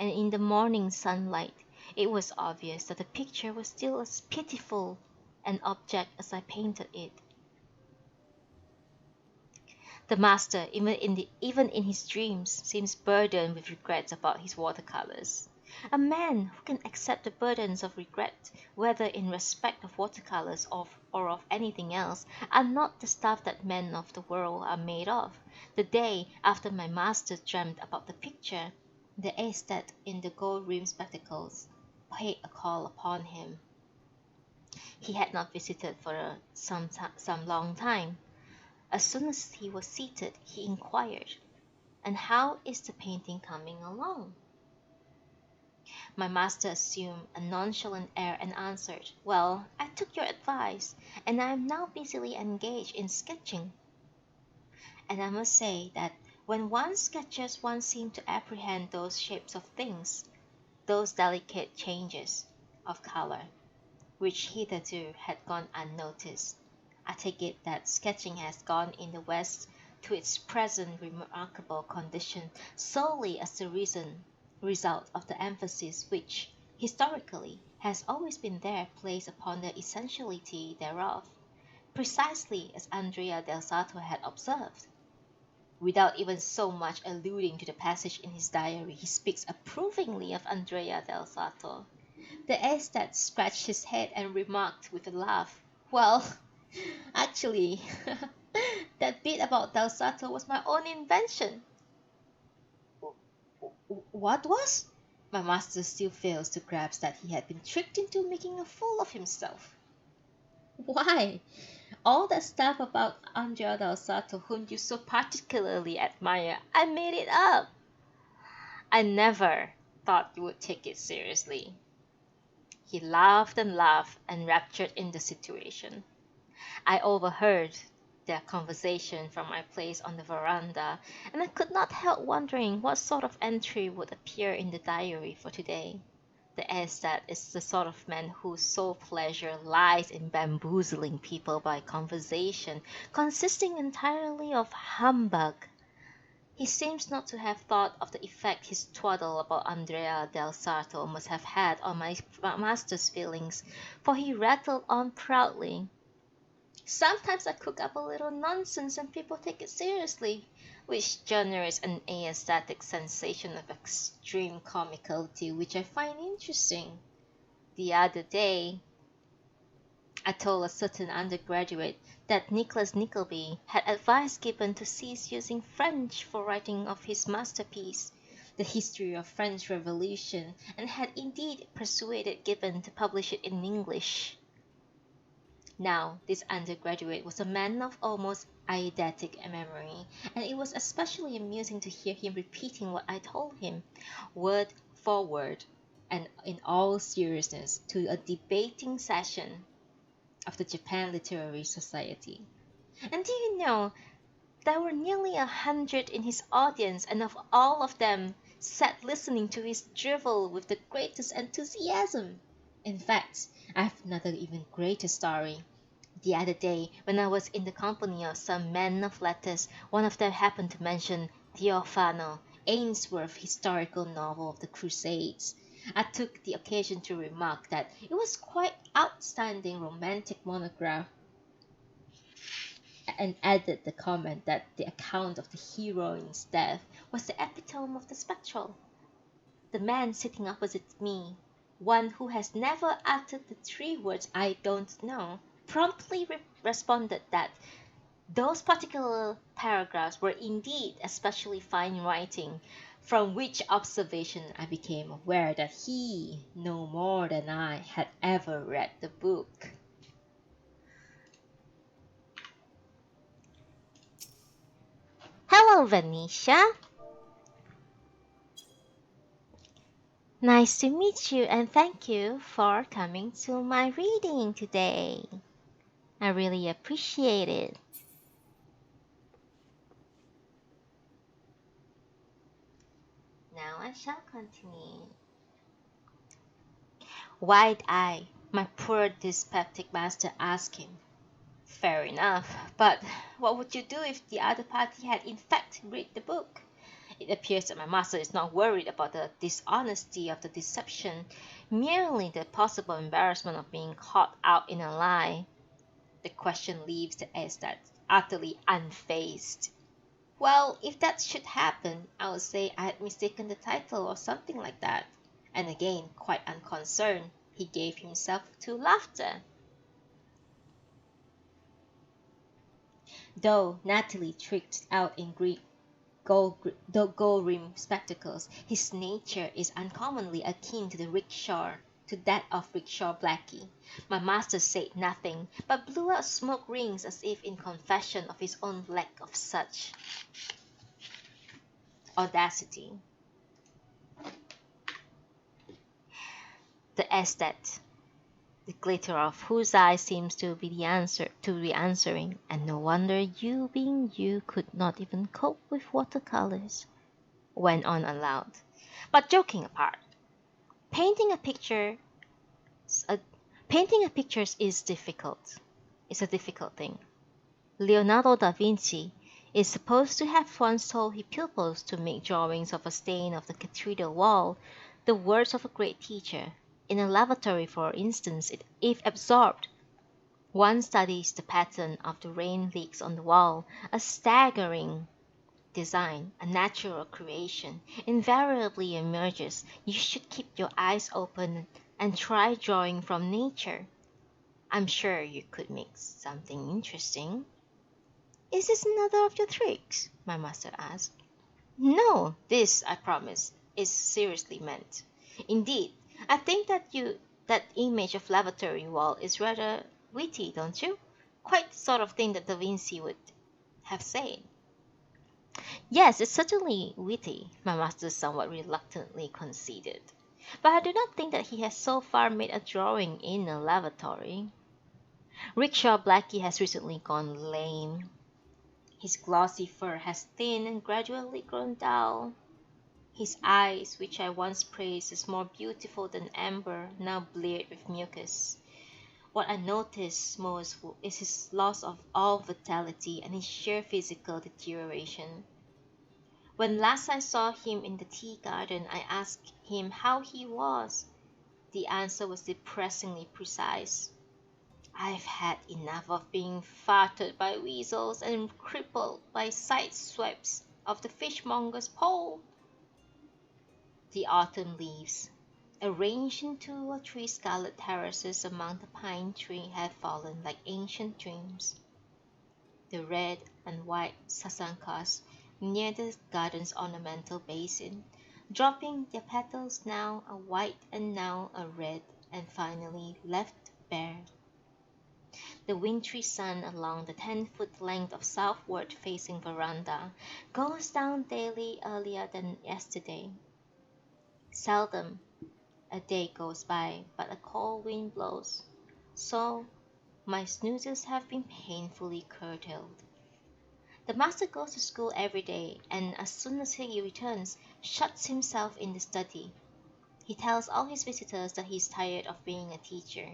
and in the morning sunlight it was obvious that the picture was still as pitiful an object as I painted it. The master, even in his dreams, seems burdened with regrets about his watercolors. A man who can accept the burdens of regret, whether in respect of watercolors or of anything else, are not the stuff that men of the world are made of. The day after my master dreamt about the picture, the aesthete in the gold-rimmed spectacles paid a call upon him. He had not visited for some long time. As soon as he was seated, he inquired, "And how is the painting coming along?" My master assumed a nonchalant air and answered, "Well, I took your advice, and I am now busily engaged in sketching." And I must say that when one sketches, one seems to apprehend those shapes of things, those delicate changes of color, which hitherto had gone unnoticed. I take it that sketching has gone in the West to its present remarkable condition solely as the result of the emphasis which, historically, has always been there placed upon the essentiality thereof, precisely as Andrea del Sarto had observed. Without even so much alluding to the passage in his diary, he speaks approvingly of Andrea del Sarto. The aesthete scratched his head and remarked with a laugh, "Well, actually, that bit about Del Sarto was my own invention." What was? My master still fails to grasp that he had been tricked into making a fool of himself. Why, all that stuff about Andrea del Sarto, whom you so particularly admire, I made it up. I never thought you would take it seriously. He laughed, enraptured in the situation. I overheard their conversation from my place on the veranda, and I could not help wondering what sort of entry would appear in the diary for today. The aesthete is the sort of man whose sole pleasure lies in bamboozling people by conversation, consisting entirely of humbug. He seems not to have thought of the effect his twaddle about Andrea del Sarto must have had on my master's feelings, for he rattled on proudly. "Sometimes I cook up a little nonsense and people take it seriously, which generates an aesthetic sensation of extreme comicality which I find interesting. The other day I told a certain undergraduate that Nicholas Nickleby had advised Gibbon to cease using French for writing of his masterpiece, The History of French Revolution, and had indeed persuaded Gibbon to publish it in English. Now, this undergraduate was a man of almost eidetic memory, and it was especially amusing to hear him repeating what I told him, word for word, and in all seriousness, to a debating session of the Japan Literary Society. And do you know, there were nearly 100 in his audience, and of all of them sat listening to his drivel with the greatest enthusiasm. In fact, I have another even greater story. The other day, when I was in the company of some men of letters, one of them happened to mention Theophano, Ainsworth's historical novel of the Crusades. I took the occasion to remark that it was quite outstanding romantic monograph, and added the comment that the account of the heroine's death was the epitome of the spectral. The man sitting opposite me, one who has never uttered the 3 words "I don't know," promptly responded that those particular paragraphs were indeed especially fine writing, from which observation I became aware that he, no more than I, had ever read the book. Hello, Venetia. Nice to meet you and thank you for coming to my reading today. I really appreciate it. Now I shall continue. Wide-eyed, my poor dyspeptic master asked him. Fair enough, but what would you do if the other party had in fact read the book? It appears that my master is not worried about the dishonesty of the deception, merely the possible embarrassment of being caught out in a lie. The question leaves the estate utterly unfazed. Well, if that should happen, I would say I had mistaken the title or something like that. And again, quite unconcerned, he gave himself to laughter. Though Natalie tricked out in gold-rimmed spectacles, his nature is uncommonly akin to that of Rickshaw Blackie. My master said nothing, but blew out smoke rings as if in confession of his own lack of such audacity. The estate, the glitter of whose eye seems to be answering, and no wonder you being you could not even cope with watercolors, went on aloud. But joking apart, painting a picture painting a picture is difficult. It's a difficult thing. Leonardo da Vinci is supposed to have once told his pupils to make drawings of a stain of the cathedral wall, the words of a great teacher. In a lavatory, for instance, if absorbed, one studies the pattern of the rain leaks on the wall, a staggering design, a natural creation, invariably emerges. You should keep your eyes open and try drawing from nature. I'm sure you could make something interesting. Is this another of your tricks? My master asked. No, this, I promise, is seriously meant. Indeed, I think that image of lavatory wall is rather witty, don't you? Quite the sort of thing that Da Vinci would have said. Yes, it's certainly witty, my master somewhat reluctantly conceded. But I do not think that he has so far made a drawing in a lavatory. Rickshaw Blackie has recently gone lame. His glossy fur has thinned and gradually grown dull. His eyes, which I once praised as more beautiful than amber, now bleared with mucus. What I notice most is his loss of all vitality and his sheer physical deterioration. When last I saw him in the tea garden, I asked him how he was. The answer was depressingly precise. I've had enough of being farted by weasels and crippled by side swipes of the fishmonger's pole. The autumn leaves, arranged in 2 or 3 scarlet terraces among the pine tree, have fallen like ancient dreams. The red and white sasankas near the garden's ornamental basin, dropping their petals now a white and now a red, and finally left bare. The wintry sun along the 10-foot length of southward-facing veranda goes down daily earlier than yesterday. Seldom a day goes by but a cold wind blows, so my snoozes have been painfully curtailed. The master goes to school every day, and as soon as he returns, shuts himself in the study. He tells all his visitors that he is tired of being a teacher.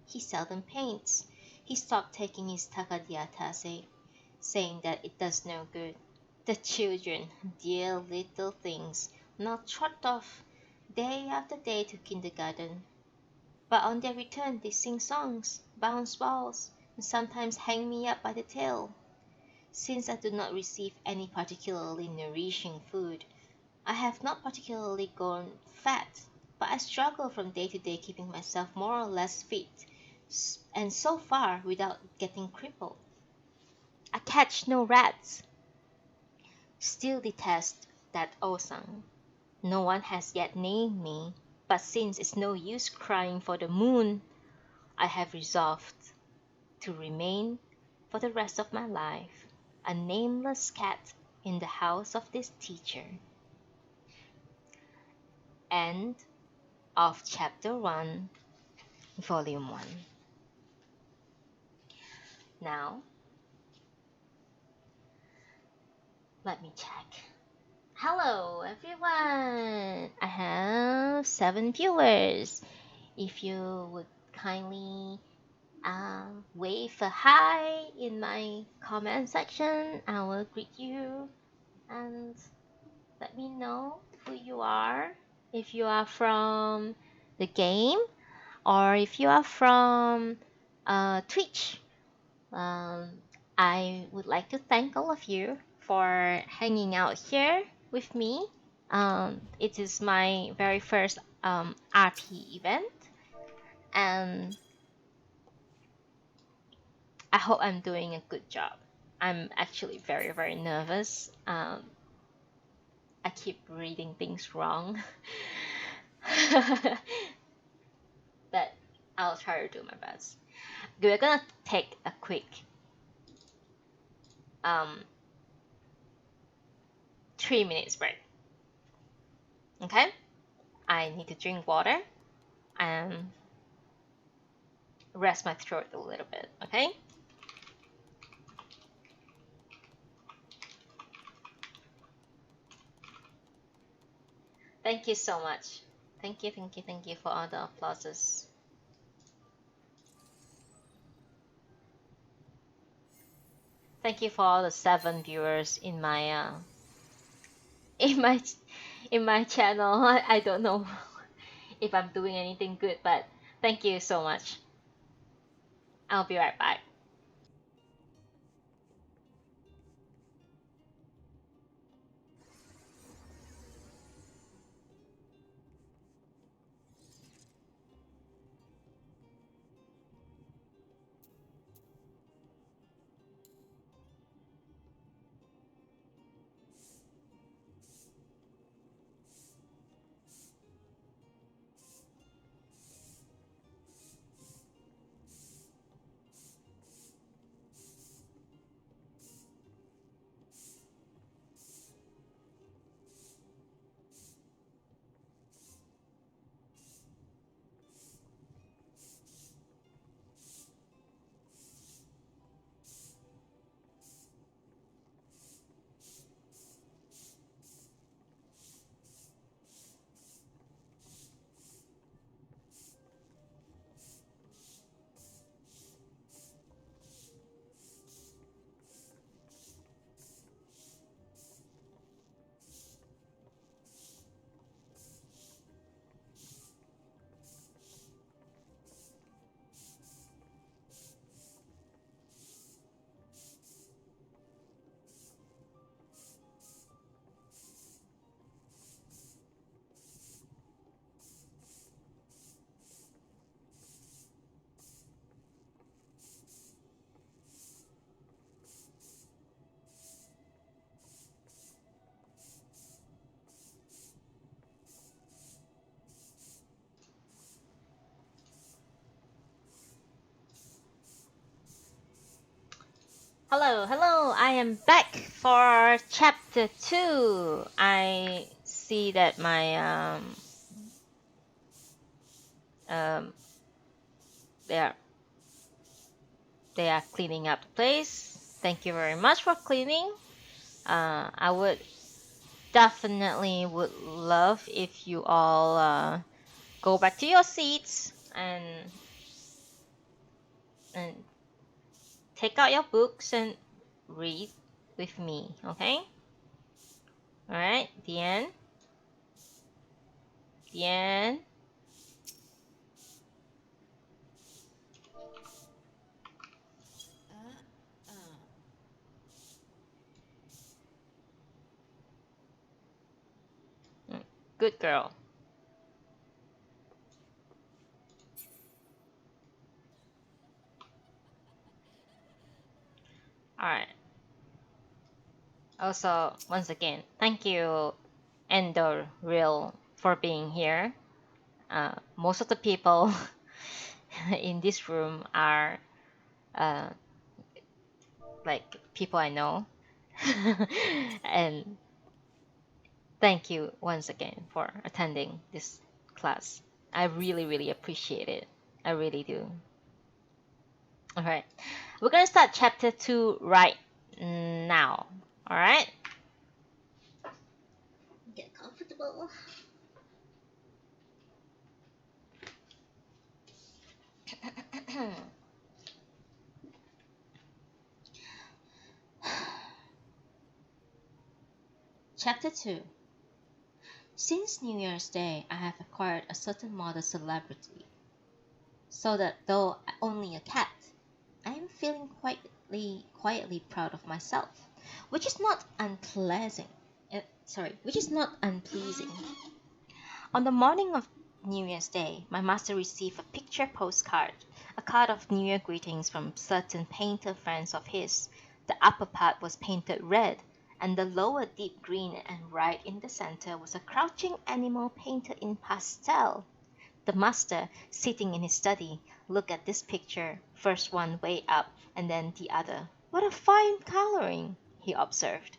He seldom paints. He stopped taking his takadiatase, saying that it does no good. The children, dear little things, now trot off day after day to kindergarten. But on their return they sing songs, bounce balls, and sometimes hang me up by the tail. Since I do not receive any particularly nourishing food, I have not particularly gone fat, but I struggle from day to day keeping myself more or less fit, and so far without getting crippled. I catch no rats. Still detest that Osang. No one has yet named me, but since it's no use crying for the moon, I have resolved to remain for the rest of my life a nameless cat in the house of this teacher. And of Chapter 1, Volume 1. Now, let me check. Hello everyone! I have 7 viewers. If you would kindly wave a hi in my comment section, I will greet you and let me know who you are. If you are from the game or if you are from Twitch. I would like to thank all of you for hanging out here with me. It is my very first RP event, and I hope I'm doing a good job. I'm actually very, very nervous. I keep reading things wrong, but I'll try to do my best. We're gonna take a quick 3 minutes break. Okay? I need to drink water and rest my throat a little bit, okay? Thank you so much. Thank you for all the applauses. Thank you for all the 7 viewers in my in my channel. I don't know if I'm doing anything good, but thank you so much. I'll be right back. Hello, I am back for chapter 2. I see that my they are cleaning up the place. Thank you very much for cleaning. I would definitely would love if you all go back to your seats and take out your books and read with me, okay? Alright, the end. The end. Good girl. Alright. Also, once again, thank you, Ender Real, for being here. Most of the people in this room are like people I know. And thank you once again for attending this class. I really, really appreciate it. I really do. Alright. We're gonna start chapter 2 right now. Alright? Get comfortable. Chapter 2. Since New Year's Day, I have acquired a certain modest celebrity, so that though only a cat, I am feeling quietly proud of myself, which is not unpleasant. Which is not unpleasing. On the morning of New Year's Day, my master received a picture postcard, a card of New Year greetings from certain painter friends of his. The upper part was painted red, and the lower deep green, and right in the center was a crouching animal painted in pastel. The master, sitting in his study, looked at this picture, first one way up and then the other. "What a fine coloring!" he observed.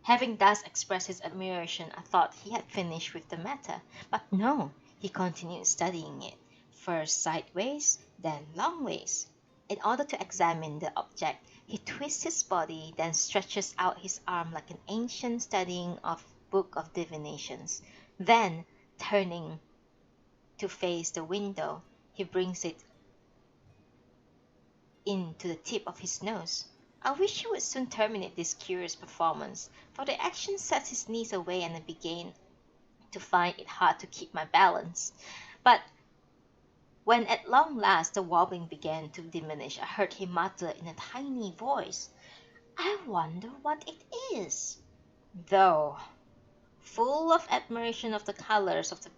Having thus expressed his admiration, I thought he had finished with the matter, but no, he continued studying it, first sideways, then longways. In order to examine the object, he twists his body, then stretches out his arm like an ancient studying of book of divinations. Then, turning to face the window, he brings it in to the tip of his nose. I wish he would soon terminate this curious performance, for the action sets his knees away and I began to find it hard to keep my balance. But when at long last the wobbling began to diminish, I heard him mutter in a tiny voice, "I wonder what it is." Though full of admiration of the colors of the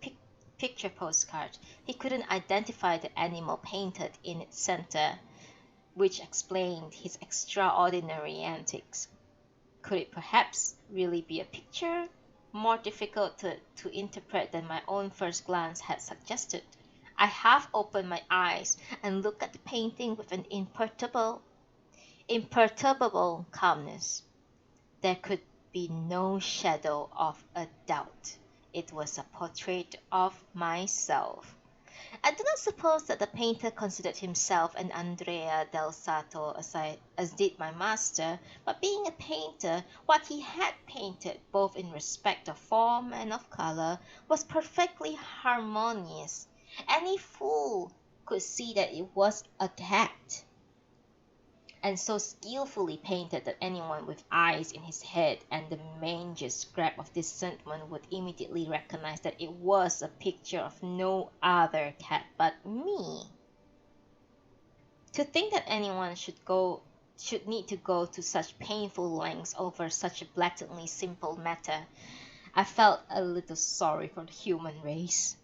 picture postcard, he couldn't identify the animal painted in its center, which explained his extraordinary antics. Could it perhaps really be a picture, more difficult to interpret than my own first glance had suggested? I half opened my eyes and looked at the painting with an imperturbable calmness. There could be no shadow of a doubt. It was a portrait of myself. I do not suppose that the painter considered himself an Andrea del Sarto as did my master, but being a painter, what he had painted, both in respect of form and of color, was perfectly harmonious. Any fool could see that it was a cat, and so skillfully painted that anyone with eyes in his head and the mangiest scrap of discernment would immediately recognize that it was a picture of no other cat but me. To think that anyone should need to go to such painful lengths over such a blatantly simple matter, I felt a little sorry for the human race.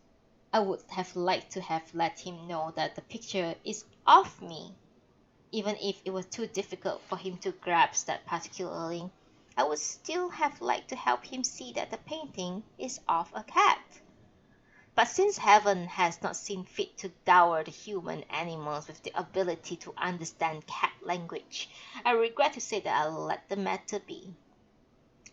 I would have liked to have let him know that the picture is of me. Even if it was too difficult for him to grasp that particularly, I would still have liked to help him see that the painting is of a cat. But since heaven has not seen fit to dower the human animals with the ability to understand cat language, I regret to say that I'll let the matter be.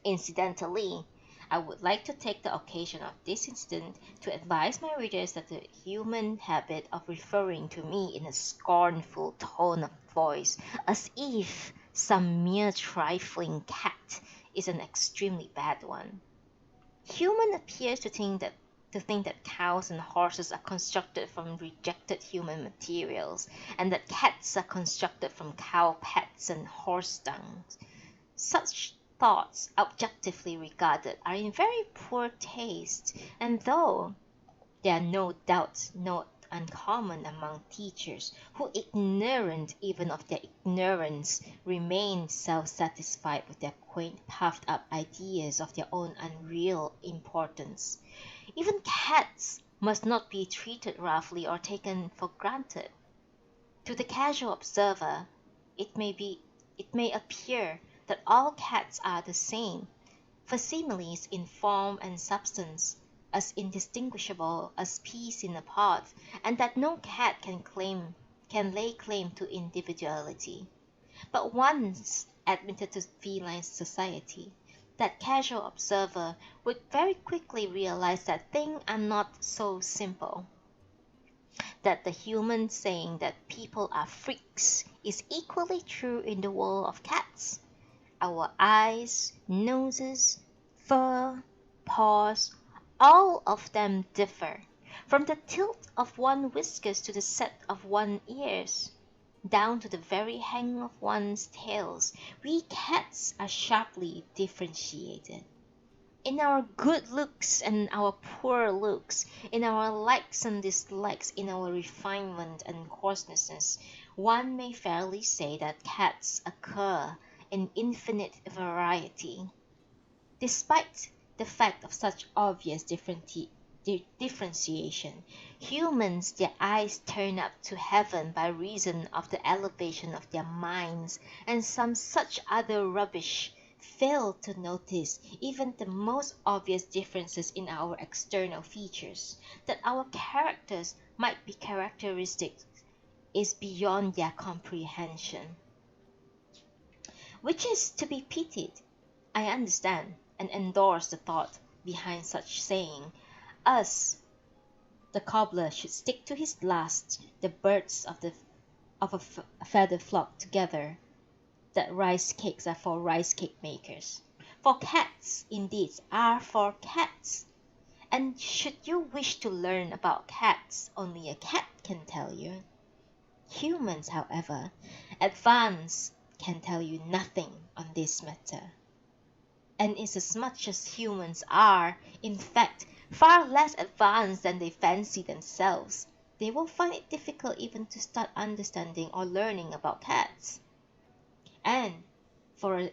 Incidentally, I would like to take the occasion of this incident to advise my readers that the human habit of referring to me in a scornful tone of voice, as if some mere trifling cat, is an extremely bad one. Human appears to think that cows and horses are constructed from rejected human materials, and that cats are constructed from cow pats and horse dung. Such thoughts, objectively regarded, are in very poor taste, and though they are no doubt not uncommon among teachers, who, ignorant even of their ignorance, remain self-satisfied with their quaint puffed-up ideas of their own unreal importance. Even cats must not be treated roughly or taken for granted. To the casual observer, it may appear that all cats are the same, facsimiles in form and substance, as indistinguishable as peas in a pod, and that no cat can lay claim to individuality. But once admitted to feline society, that casual observer would very quickly realize that things are not so simple. That the human saying that people are freaks is equally true in the world of cats. Our eyes, noses, fur, paws, all of them differ, from the tilt of one whiskers to the set of one's ears, down to the very hang of one's tails. We cats are sharply differentiated. In our good looks and our poor looks, in our likes and dislikes, in our refinement and coarsenesses, one may fairly say that cats occur in infinite variety. Despite the fact of such obvious differentiation, humans, their eyes turn up to heaven by reason of the elevation of their minds, and some such other rubbish, fail to notice even the most obvious differences in our external features. That our characters might be characteristic is beyond their comprehension, which is to be pitied. I understand and endorse the thought behind such saying. Us, the cobbler, should stick to his last. The birds of a feather flock together. That rice cakes are for rice cake makers. For cats, indeed, are for cats. And should you wish to learn about cats, only a cat can tell you. Humans, however, advanced, can tell you nothing on this matter. And inasmuch as humans are, in fact, far less advanced than they fancy themselves, they will find it difficult even to start understanding or learning about cats. And for an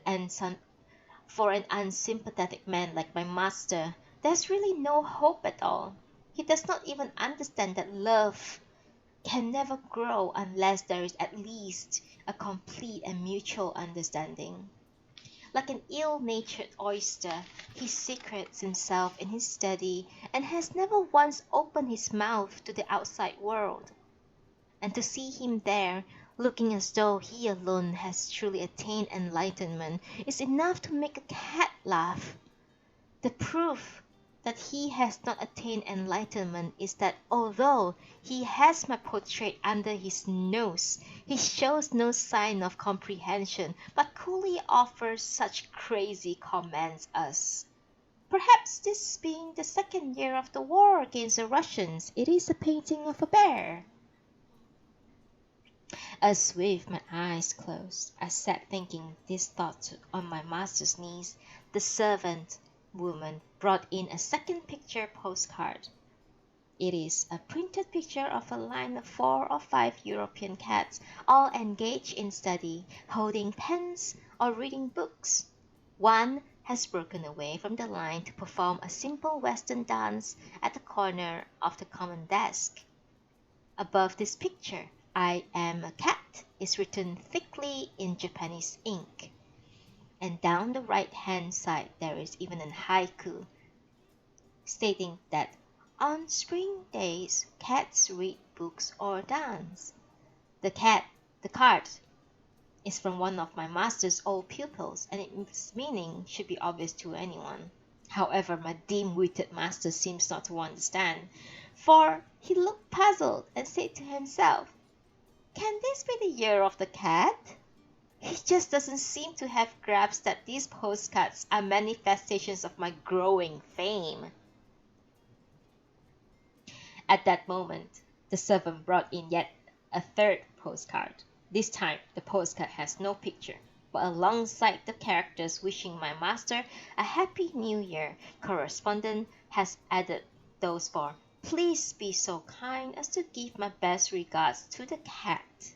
unsympathetic man like my master, there's really no hope at all. He does not even understand that love can never grow unless there is at least a complete and mutual understanding. Like an ill-natured oyster, he secretes himself in his study and has never once opened his mouth to the outside world. And to see him there, looking as though he alone has truly attained enlightenment, is enough to make a cat laugh. The proof that he has not attained enlightenment is that although he has my portrait under his nose, he shows no sign of comprehension, but coolly offers such crazy comments as, "Perhaps this being the second year of the war against the Russians, it is a painting of a bear." As with my eyes closed, I sat thinking this thought on my master's knees, the servant woman brought in a second picture postcard. It is a printed picture of a line of 4 or 5 European cats, all engaged in study, holding pens or reading books. One has broken away from the line to perform a simple Western dance at the corner of the common desk. Above this picture, "I am a cat" is written thickly in Japanese ink. And down the right-hand side there is even a haiku stating that on spring days cats read books or dance. The card is from one of my master's old pupils, and its meaning should be obvious to anyone. However, my dim-witted master seems not to understand, for he looked puzzled and said to himself, "Can this be the year of the cat?" He just doesn't seem to have grasped that these postcards are manifestations of my growing fame. At that moment, the servant brought in yet a third postcard. This time, the postcard has no picture, but alongside the characters wishing my master a happy new year, correspondent has added those for, "Please be so kind as to give my best regards to the cat."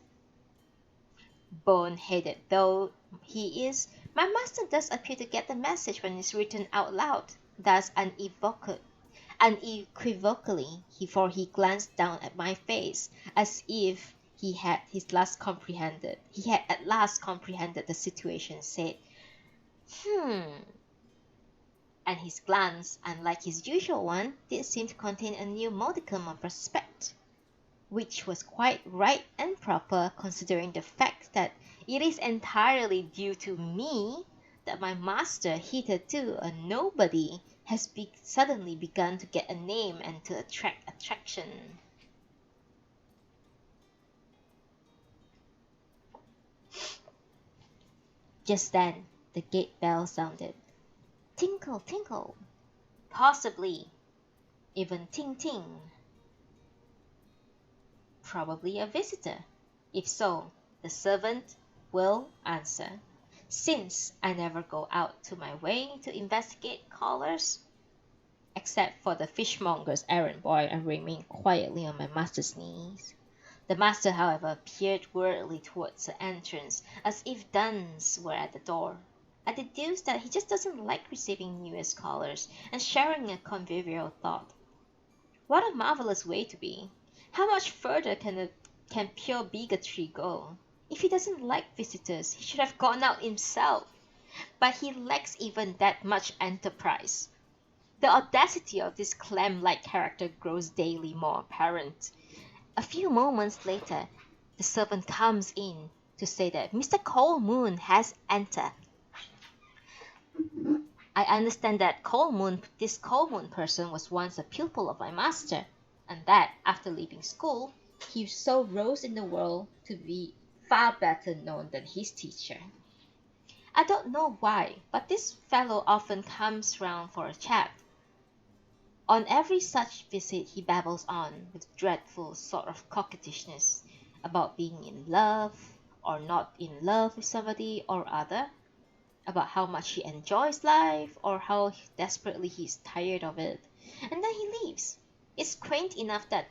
Bone-headed though he is, my master does appear to get the message when it's written out loud, thus unequivocally, for he glanced down at my face, as if he had at last comprehended the situation, said, and his glance, unlike his usual one, did seem to contain a new modicum of respect, which was quite right and proper considering the fact that it is entirely due to me that my master, hitherto a nobody, has suddenly begun to get a name and to attract attraction. Just then, the gate bell sounded. Tinkle, tinkle. Possibly even ting, ting. Probably a visitor. If so, the servant will answer. Since I never go out to my way to investigate callers, except for the fishmonger's errand boy, I remain quietly on my master's knees. The master, however, peered warily towards the entrance, as if Duns were at the door. I deduced that he just doesn't like receiving newest callers and sharing a convivial thought. What a marvelous way to be! How much further can pure bigotry go? If he doesn't like visitors, he should have gone out himself. But he lacks even that much enterprise. The audacity of this clam-like character grows daily more apparent. A few moments later, the servant comes in to say that Mr. Colemoon has entered. I understand that this Colemoon person was once a pupil of my master, and that, after leaving school, he so rose in the world to be far better known than his teacher. I don't know why, but this fellow often comes round for a chat. On every such visit he babbles on, with dreadful sort of coquettishness, about being in love, or not in love with somebody or other, about how much he enjoys life, or how desperately he's tired of it, and then he leaves. It's quaint enough that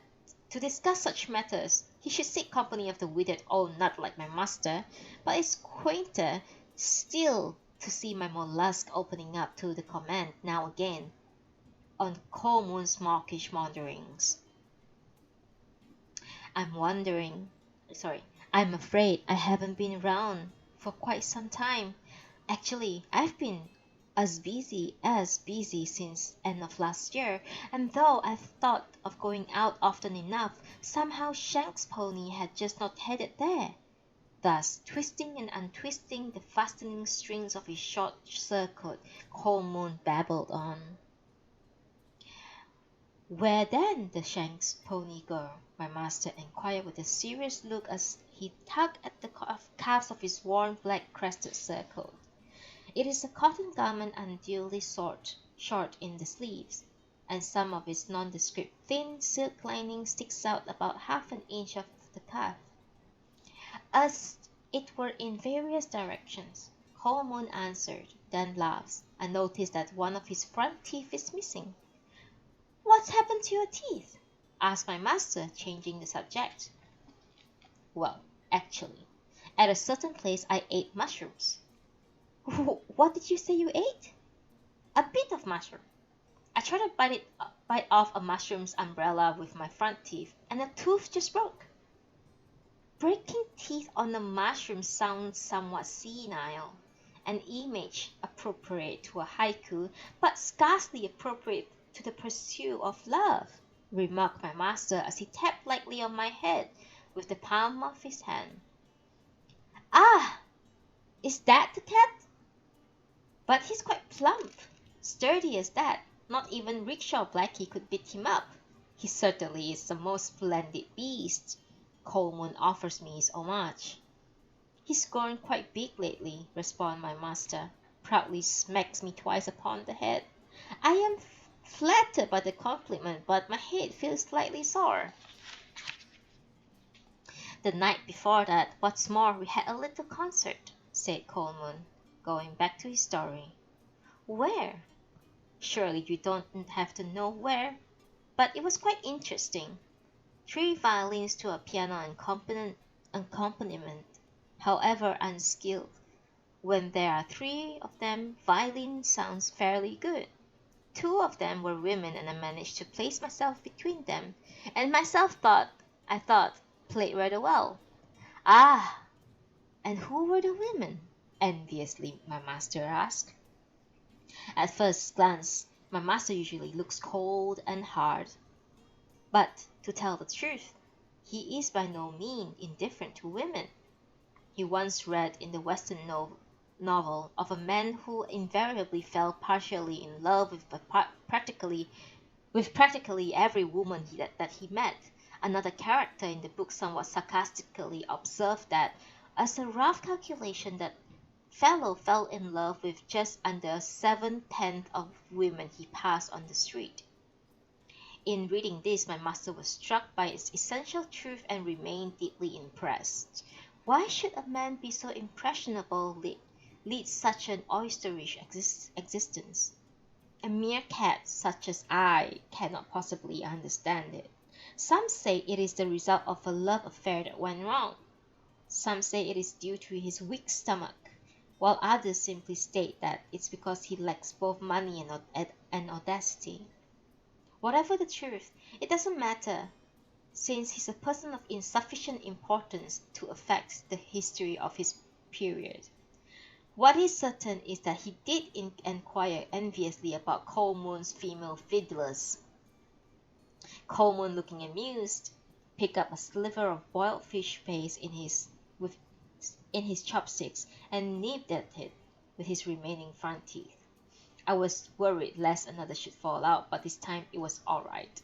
to discuss such matters, he should seek company of the withered old nut like my master, but it's quainter still to see my mollusk opening up to the comment now again on Colemoon's mawkish maunderings. I'm afraid I haven't been round for quite some time. Actually, I've been as busy since end of last year, and though I've thought of going out often enough, somehow Shank's pony had just not headed there. Thus, twisting and untwisting the fastening strings of his short surcoat, Colemoon babbled on. Where then the Shank's pony go? My master inquired with a serious look as he tugged at the cuffs of his worn black crested surcoat. It is a cotton garment unduly short in the sleeves, and some of its nondescript thin silk lining sticks out about half an inch of the cuff, as it were in various directions. Colemoon answered, then laughs, and noticed that one of his front teeth is missing. What's happened to your teeth? Asked my master, changing the subject. Well, actually, at a certain place I ate mushrooms. What did you say you ate? A bit of mushroom. I tried to bite off a mushroom's umbrella with my front teeth, and a tooth just broke. Breaking teeth on a mushroom sounds somewhat senile, an image appropriate to a haiku, but scarcely appropriate to the pursuit of love, remarked my master as he tapped lightly on my head with the palm of his hand. Ah, is that the cat? But he's quite plump, sturdy as that. Not even Rickshaw Blackie could beat him up. He certainly is the most splendid beast. Colemoon offers me his homage. He's grown quite big lately, responded my master, proudly smacks me twice upon the head. I am flattered by the compliment, but my head feels slightly sore. The night before that, what's more, we had a little concert, said Colemoon, going back to his story. Where? Surely you don't have to know where, but it was quite interesting. 3 violins to a piano accompaniment, however unskilled. When there are 3 of them, violin sounds fairly good. 2 of them were women, and I managed to place myself between them, and I thought, played rather well. Ah, and who were the women? Enviously my master asked. At first glance, my master usually looks cold and hard. But, to tell the truth, he is by no means indifferent to women. He once read in the Western novel of a man who invariably fell partially in love with practically every woman that he met. Another character in the book somewhat sarcastically observed that, as a rough calculation, that fellow fell in love with just under 7/10 of women he passed on the street. In reading this, my master was struck by its essential truth and remained deeply impressed. Why should a man be so impressionable, lead such an oysterish existence? A mere cat such as I cannot possibly understand it. Some say it is the result of a love affair that went wrong. Some say it is due to his weak stomach, while others simply state that it's because he lacks both money and audacity. Whatever the truth, it doesn't matter, since he's a person of insufficient importance to affect the history of his period. What is certain is that he did inquire enviously about Coleman's female fiddlers. Coleman, looking amused, picked up a sliver of boiled fish paste in his chopsticks and nipped at it with his remaining front teeth. I was worried lest another should fall out, but this time it was all right.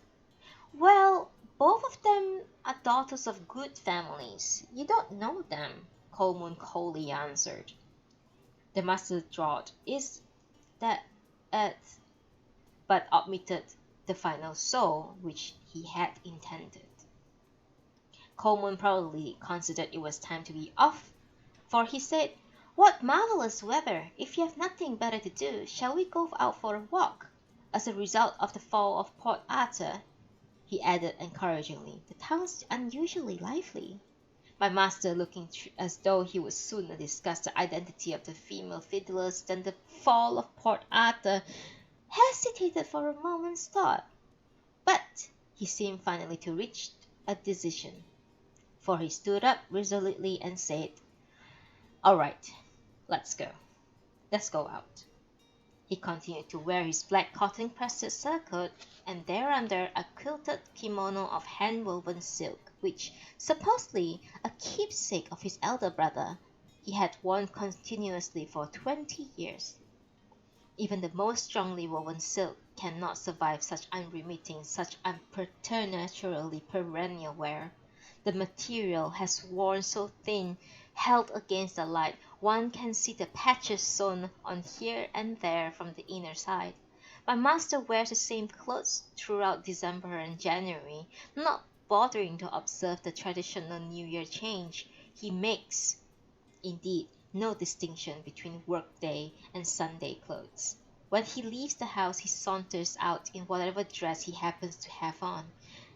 Well, both of them are daughters of good families. You don't know them, Coleman coldly answered. The master drawled, "Is that it?" but omitted the final "so," which he had intended. Coleman probably considered it was time to be off, for he said, "What marvelous weather! If you have nothing better to do, shall we go out for a walk? As a result of the fall of Port Arthur," he added encouragingly, "the town's unusually lively." My master, looking as though he would sooner discuss the identity of the female fiddlers than the fall of Port Arthur, hesitated for a moment's thought. But he seemed finally to reach a decision, for he stood up resolutely and said, "All right, let's go. Let's go out." He continued to wear his black cotton crested surcoat, and thereunder a quilted kimono of hand-woven silk, which, supposedly a keepsake of his elder brother, he had worn continuously for 20 years. Even the most strongly woven silk cannot survive such unremitting, such preternaturally perennial wear. The material has worn so thin, held against the light, one can see the patches sewn on here and there from the inner side. My master wears the same clothes throughout December and January, not bothering to observe the traditional New Year change. He makes, indeed, no distinction between workday and Sunday clothes. When he leaves the house, he saunters out in whatever dress he happens to have on.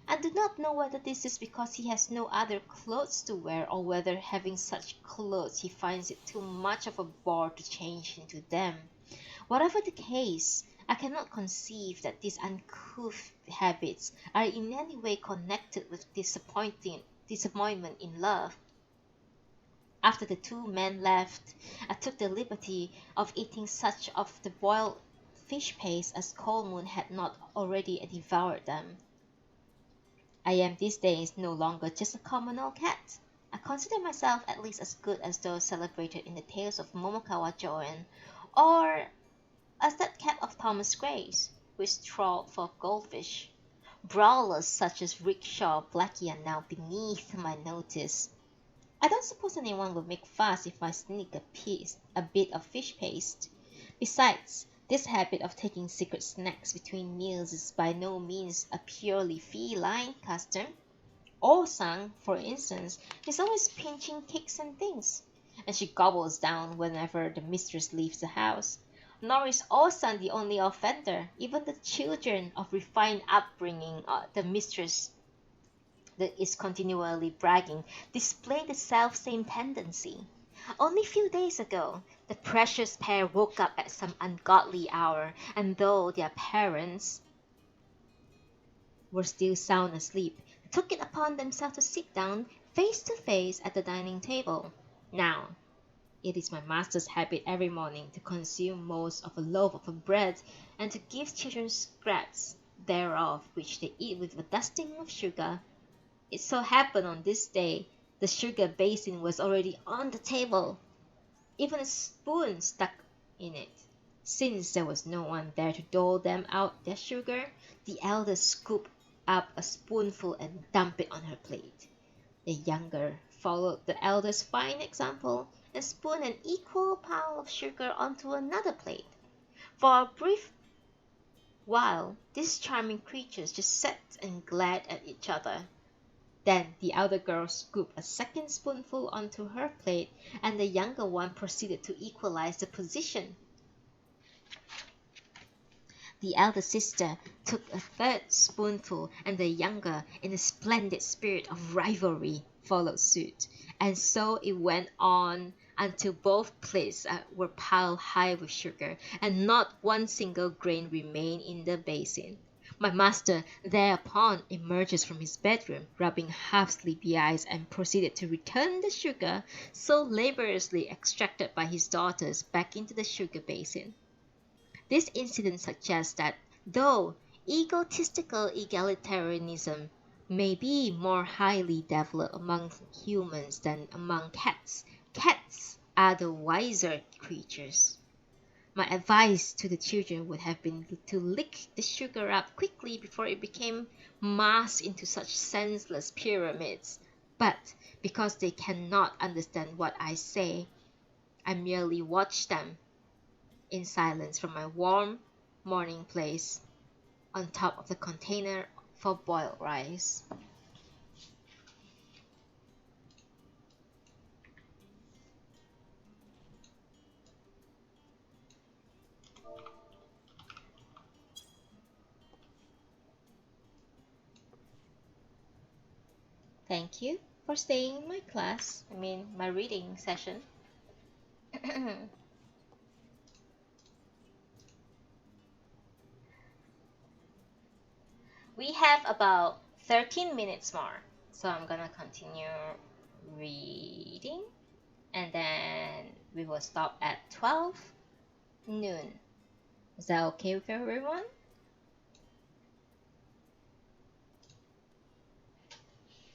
I do not know whether this is because he has no other clothes to wear, or whether, having such clothes, he finds it too much of a bore to change into them. Whatever the case, I cannot conceive that these uncouth habits are in any way connected with disappointment in love. After the two men left, I took the liberty of eating such of the boiled fish paste as Coleman had not already devoured them. I am these days no longer just a common old cat. I consider myself at least as good as those celebrated in the tales of Momokawa Joan, or as that cat of Thomas Gray's, which trawled for goldfish. Brawlers such as Rickshaw Blackie are now beneath my notice. I don't suppose anyone will make fuss if I sneak a bit of fish paste. Besides, this habit of taking secret snacks between meals is by no means a purely feline custom. O-san, for instance, is always pinching cakes and things, and she gobbles down whenever the mistress leaves the house. Nor is O-san the only offender. Even the children of refined upbringing, the mistress that is continually bragging, display the self-same tendency. Only a few days ago, the precious pair woke up at some ungodly hour, and though their parents were still sound asleep, took it upon themselves to sit down face to face at the dining table. Now, it is my master's habit every morning to consume most of a loaf of bread, and to give children scraps thereof, which they eat with a dusting of sugar. It so happened on this day, the sugar basin was already on the table. even a spoon stuck in it. Since there was no one there to dole them out their sugar, the elder scooped up a spoonful and dumped it on her plate. The younger followed the elder's fine example and spooned an equal pile of sugar onto another plate. For a brief while, these charming creatures just sat and glared at each other. Then the elder girl scooped a second spoonful onto her plate, and the younger one proceeded to equalize the position. The elder sister took a third spoonful, and the younger, in a splendid spirit of rivalry, followed suit. And so it went on until both plates were piled high with sugar, and not one single grain remained in the basin. My master thereupon emerges from his bedroom, rubbing half-sleepy eyes, and proceeded to return the sugar, so laboriously extracted by his daughters, back into the sugar basin. This incident suggests that, though egotistical egalitarianism may be more highly developed among humans than among cats, cats are the wiser creatures. My advice to the children would have been to lick the sugar up quickly before it became massed into such senseless pyramids. But because they cannot understand what I say, I merely watch them in silence from my warm morning place on top of the container for boiled rice. Thank you for staying in my class, my reading session. We have about 13 minutes more, so I'm gonna continue reading, and then we will stop at 12 noon. Is that okay with everyone?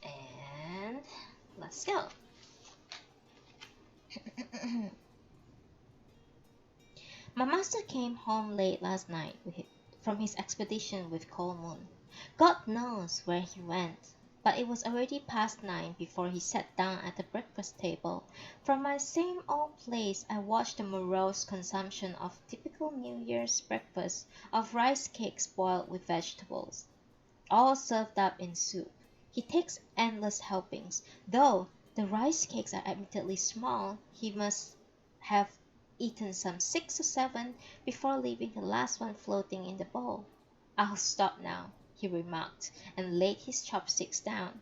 And let's go. My master came home late last night from his expedition with Cold Moon. God knows where he went, but it was already past 9 before he sat down at the breakfast table. From my same old place I watched the morose consumption of typical New Year's breakfast of rice cakes boiled with vegetables, all served up in soup. He takes endless helpings. Though the rice cakes are admittedly small, he must have eaten some 6 or 7 before leaving the last one floating in the bowl. "I'll stop now," he remarked, and laid his chopsticks down.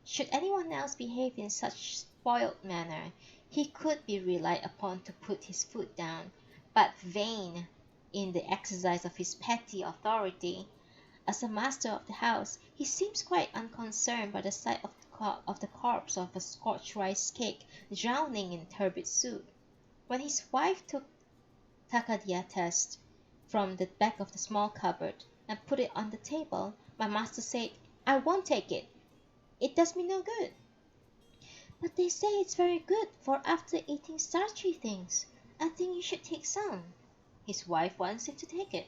Should anyone else behave in such spoiled manner, he could be relied upon to put his foot down, but vain in the exercise of his petty authority as a master of the house, he seems quite unconcerned by the sight of the corpse of a scorched rice cake drowning in turbid soup. When his wife took tagliatelle from the back of the small cupboard and put it on the table, my master said, "I won't take it. It does me no good." "But they say it's very good for after eating starchy things. I think you should take some." His wife wants him to take it.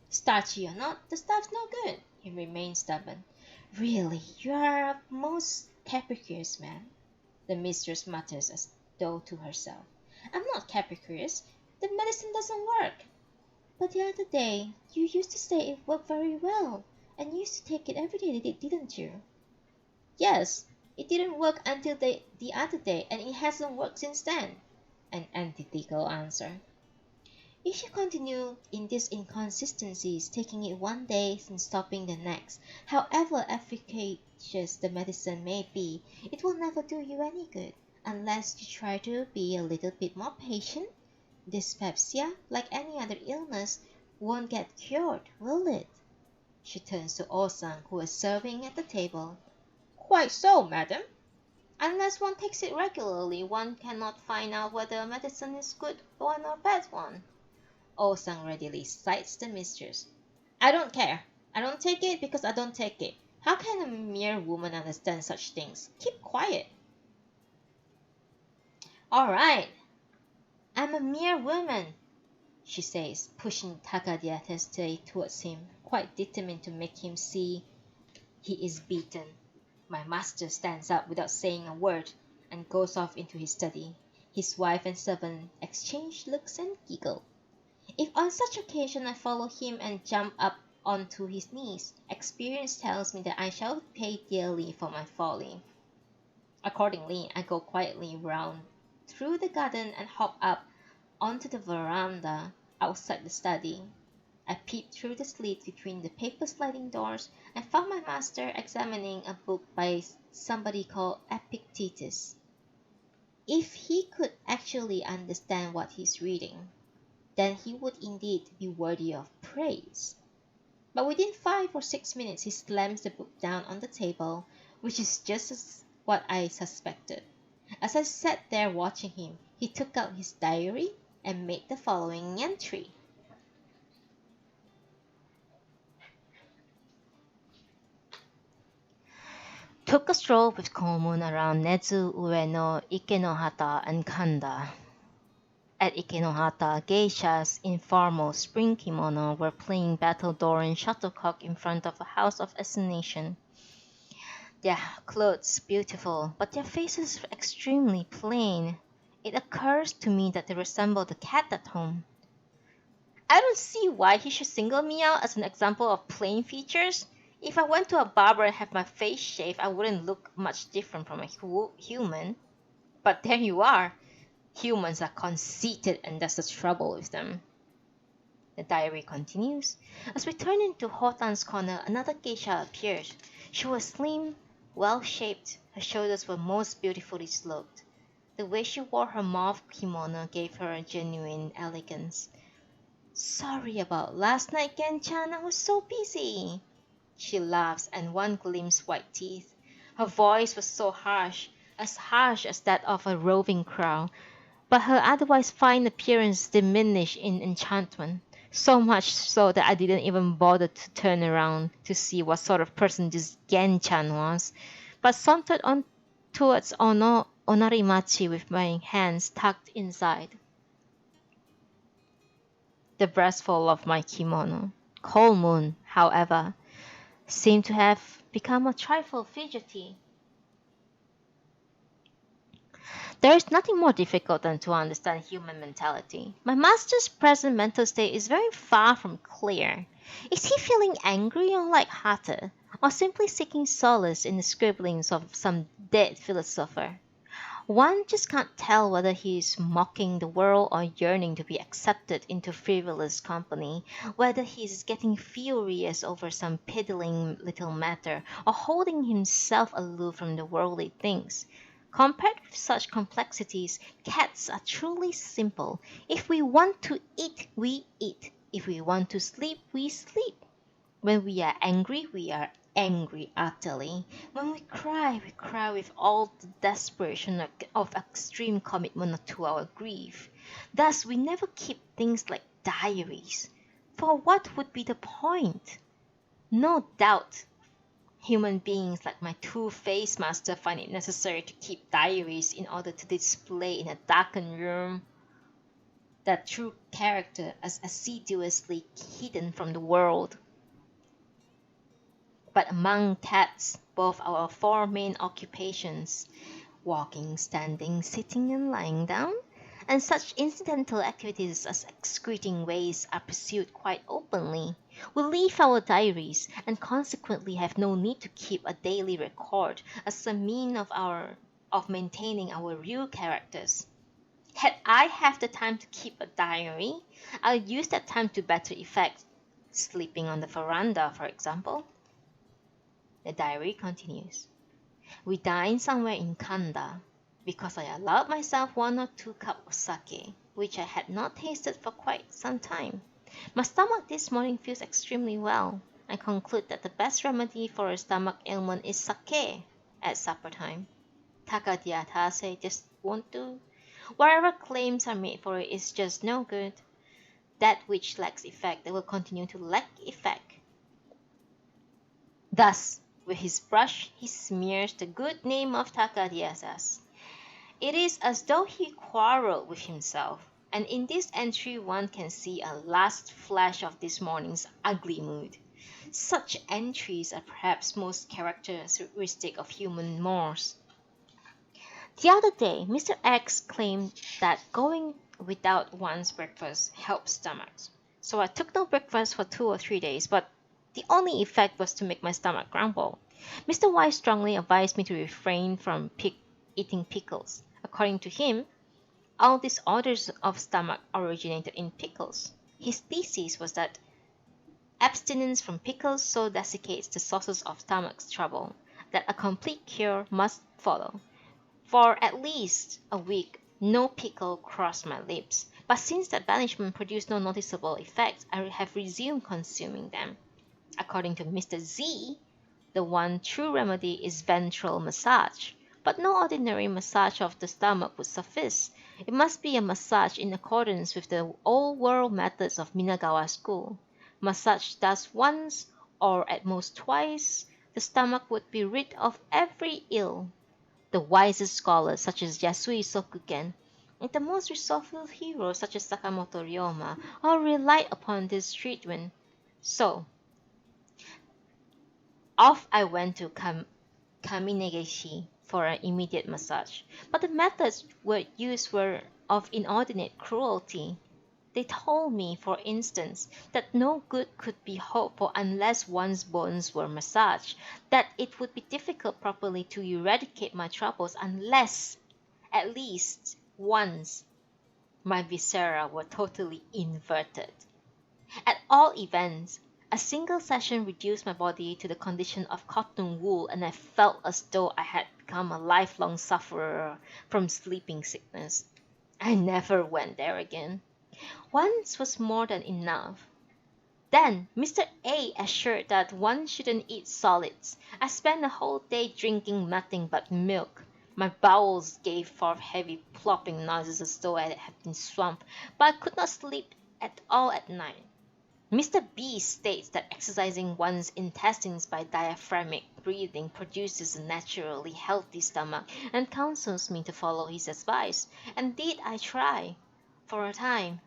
"Starchy or not, the stuff's no good." He remained stubborn. "Really, you are a most capricious man," the mistress mutters as though to herself. "I'm not capricious. The medicine doesn't work." "But the other day you used to say it worked very well, and you used to take it every day, didn't you?" "Yes, it didn't work until the other day, and it hasn't worked since then," an antithetical answer. If you continue in these inconsistencies, taking it one day and stopping the next, however efficacious the medicine may be, it will never do you any good, unless you try to be a little bit more patient. Dyspepsia, like any other illness, won't get cured, will it?" She turns to O-san, who is serving at the table. "Quite so, madam. Unless one takes it regularly, one cannot find out whether a medicine is good one or bad one." O-san readily cites the mistress. "I don't care. I don't take it because I don't take it. How can a mere woman understand such things? Keep quiet." "All right. I'm a mere woman, she says, pushing Takadiata's towards him, quite determined to make him see he is beaten. My master stands up without saying a word and goes off into his study. His wife and servant exchange looks and giggle. If on such occasion I follow him and jump up onto his knees, experience tells me that I shall pay dearly for my folly. Accordingly, I go quietly round through the garden and hop up onto the veranda outside the study. I peeped through the slit between the paper sliding doors and found my master examining a book by somebody called Epictetus. If he could actually understand what he's reading, then he would indeed be worthy of praise. But within 5 or 6 minutes he slams the book down on the table, which is just as what I suspected. As I sat there watching him, he took out his diary and made the following entry. Took a stroll with Komun around Netsume no Ikenohata and Kanda. At Ikenohata, geishas in formal spring kimono were playing battle-door shuttlecock in front of a house of assignation. Their clothes beautiful, but their faces extremely plain. It occurs to me that they resemble the cat at home. I don't see why he should single me out as an example of plain features. If I went to a barber and had my face shaved, I wouldn't look much different from a human. But there you are. Humans are conceited, and that's the trouble with them. The diary continues. As we turn into Hotan's corner, another geisha appeared. She was slim, well-shaped. Her shoulders were most beautifully sloped. The way she wore her mauve kimono gave her a genuine elegance. Sorry about last night, Gen-chan. I was so busy. She laughs, and one glimpses white teeth. Her voice was so harsh as that of a roving crow, but her otherwise fine appearance diminished in enchantment, so much so that I didn't even bother to turn around to see what sort of person this Gen-chan was, but sauntered on towards Onarimachi with my hands tucked inside the breastfold of my kimono. Komun, however, seemed to have become a trifle fidgety. There is nothing more difficult than to understand human mentality. My master's present mental state is very far from clear. Is he feeling angry or light-hearted, or simply seeking solace in the scribblings of some dead philosopher? One just can't tell whether he is mocking the world or yearning to be accepted into frivolous company, whether he is getting furious over some piddling little matter, or holding himself aloof from the worldly things. Compared with such complexities, cats are truly simple. If we want to eat, we eat. If we want to sleep, we sleep. When we are angry utterly. When we cry with all the desperation of extreme commitment to our grief. Thus, we never keep things like diaries. For what would be the point? No doubt, human beings like my two-faced master find it necessary to keep diaries in order to display in a darkened room their true character as assiduously hidden from the world. But among cats, both our four main occupations, walking, standing, sitting, and lying down, and such incidental activities as excreting waste are pursued quite openly. We leave our diaries, and consequently have no need to keep a daily record as a mean of maintaining our real characters. Had I have the time to keep a diary, I'll use that time to better effect. Sleeping on the veranda, for example. The diary continues. We dined somewhere in Kanda, because I allowed myself 1 or 2 cups of sake, which I had not tasted for quite some time. My stomach this morning feels extremely well. I conclude that the best remedy for a stomach ailment is sake at supper time. Takadiatase just won't do. Whatever claims are made for it is just no good. That which lacks effect, they will continue to lack effect. Thus, with his brush, he smears the good name of Takadiasas. It is as though he quarreled with himself, and in this entry one can see a last flash of this morning's ugly mood. Such entries are perhaps most characteristic of human mores. The other day, Mr. X claimed that going without one's breakfast helps stomachs. So I took no breakfast for 2 or 3 days, but the only effect was to make my stomach grumble. Mr. Y strongly advised me to refrain from eating pickles. According to him, all disorders of stomach originated in pickles. His thesis was that abstinence from pickles so desiccates the sources of stomach trouble that a complete cure must follow. For at least a week, no pickle crossed my lips, but since that banishment produced no noticeable effect, I have resumed consuming them. According to Mr. Z, the one true remedy is ventral massage, but no ordinary massage of the stomach would suffice. It must be a massage in accordance with the old-world methods of Minagawa school. Massage thus once, or at most twice, the stomach would be rid of every ill. The wisest scholars, such as Yasui Sokuken, and the most resourceful heroes, such as Sakamoto Ryoma, all relied upon this treatment. So, off I went to Kaminegeshi for an immediate massage, but the methods used were of inordinate cruelty. They told me, for instance, that no good could be hoped for unless one's bones were massaged, that it would be difficult properly to eradicate my troubles unless, at least once, my viscera were totally inverted. At all events, a single session reduced my body to the condition of cotton wool, and I felt as though I had become a lifelong sufferer from sleeping sickness. I never went there again. Once was more than enough. Then Mr. A assured that one shouldn't eat solids. I spent the whole day drinking nothing but milk. My bowels gave forth heavy plopping noises as though I had been swamped, but I could not sleep at all at night. Mr. B states that exercising one's intestines by diaphragmic breathing produces a naturally healthy stomach and counsels me to follow his advice. And did I try? For a time.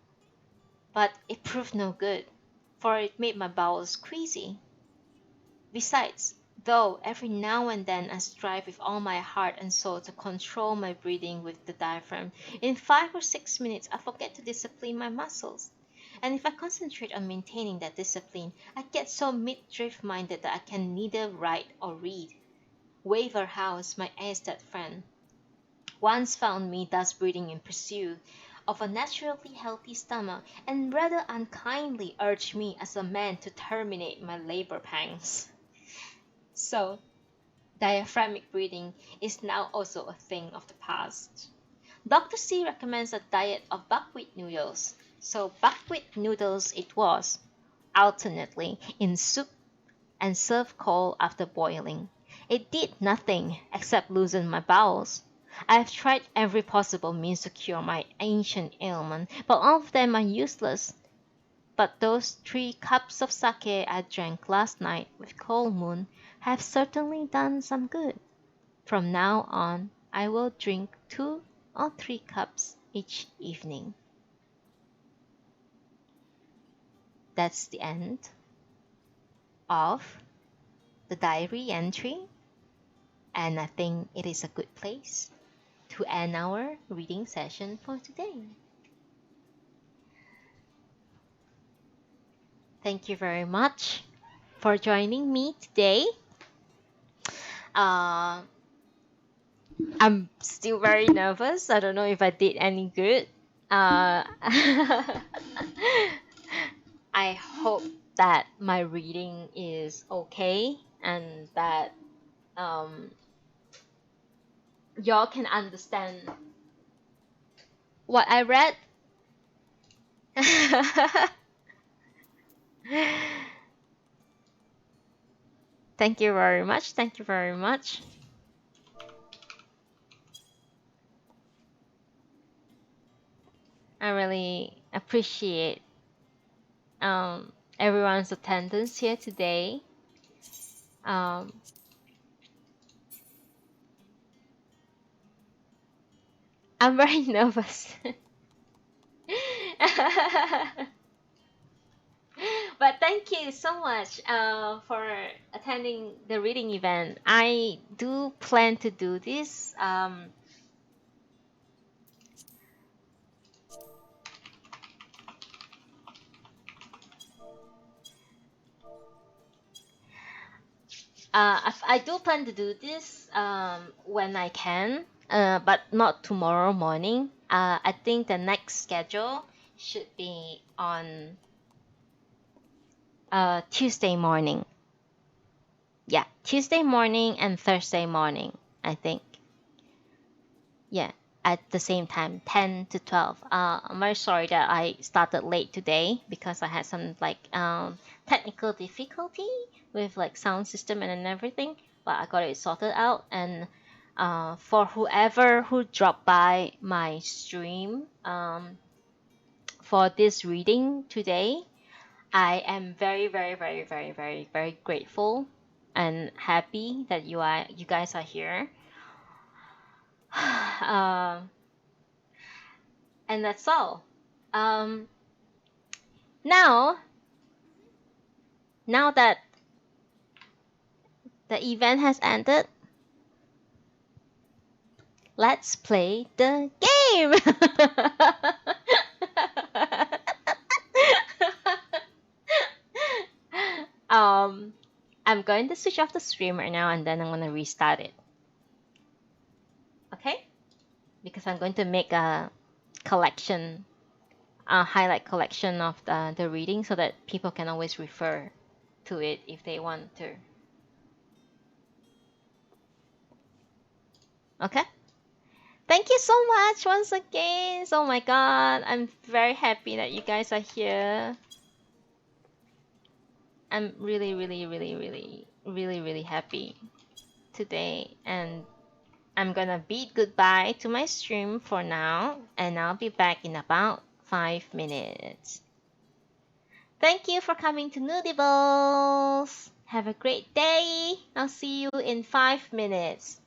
But it proved no good, for it made my bowels queasy. Besides, though every now and then I strive with all my heart and soul to control my breathing with the diaphragm, in 5 or 6 minutes I forget to discipline my muscles. And if I concentrate on maintaining that discipline, I get so midriff-minded that I can neither write or read. Waverhouse, my aesthete friend, once found me thus breathing in pursuit of a naturally healthy stomach, and rather unkindly urged me as a man to terminate my labor pangs. So, diaphragmic breathing is now also a thing of the past. Dr. C recommends a diet of buckwheat noodles, so buckwheat noodles it was, alternately in soup and served cold after boiling. It did nothing except loosen my bowels. I have tried every possible means to cure my ancient ailment, but all of them are useless. But those 3 cups of sake I drank last night with cold moon have certainly done some good. From now on, I will drink 2 or 3 cups each evening. That's the end of the diary entry, and I think it is a good place to end our reading session for today. Thank you very much for joining me today. I'm still very nervous. I don't know if I did any good. I hope that my reading is okay and that y'all can understand what I read. Thank you very much. Thank you very much. I really appreciate everyone's attendance here today. I'm very nervous. But thank you so much for attending the reading event. I do plan to do this. I do plan to do this when I can, but not tomorrow morning. I think the next schedule should be on Tuesday morning. Yeah, Tuesday morning and Thursday morning, I think. Yeah, at the same time, 10 to 12. I'm very sorry that I started late today because I had some like technical difficulty with like sound system and everything, but I got it sorted out. And for whoever who dropped by my stream for this reading today, I am very, very, very, very, very, very grateful and happy that you guys are here. um, and that's all. Um, now, now that the event has ended, let's play the game. I'm going to switch off the stream right now, and then I'm gonna restart it. Okay? Because I'm going to make a collection, a highlight collection of the reading, so that people can always refer to it if they want to. Okay? Thank you so much once again. Oh my god, I'm very happy that you guys are here. I'm really, really, really, really, really, really happy today. And I'm gonna bid goodbye to my stream for now, and I'll be back in about 5 minutes. Thank you for coming to Noodibles. Have a great day. I'll see you in 5 minutes.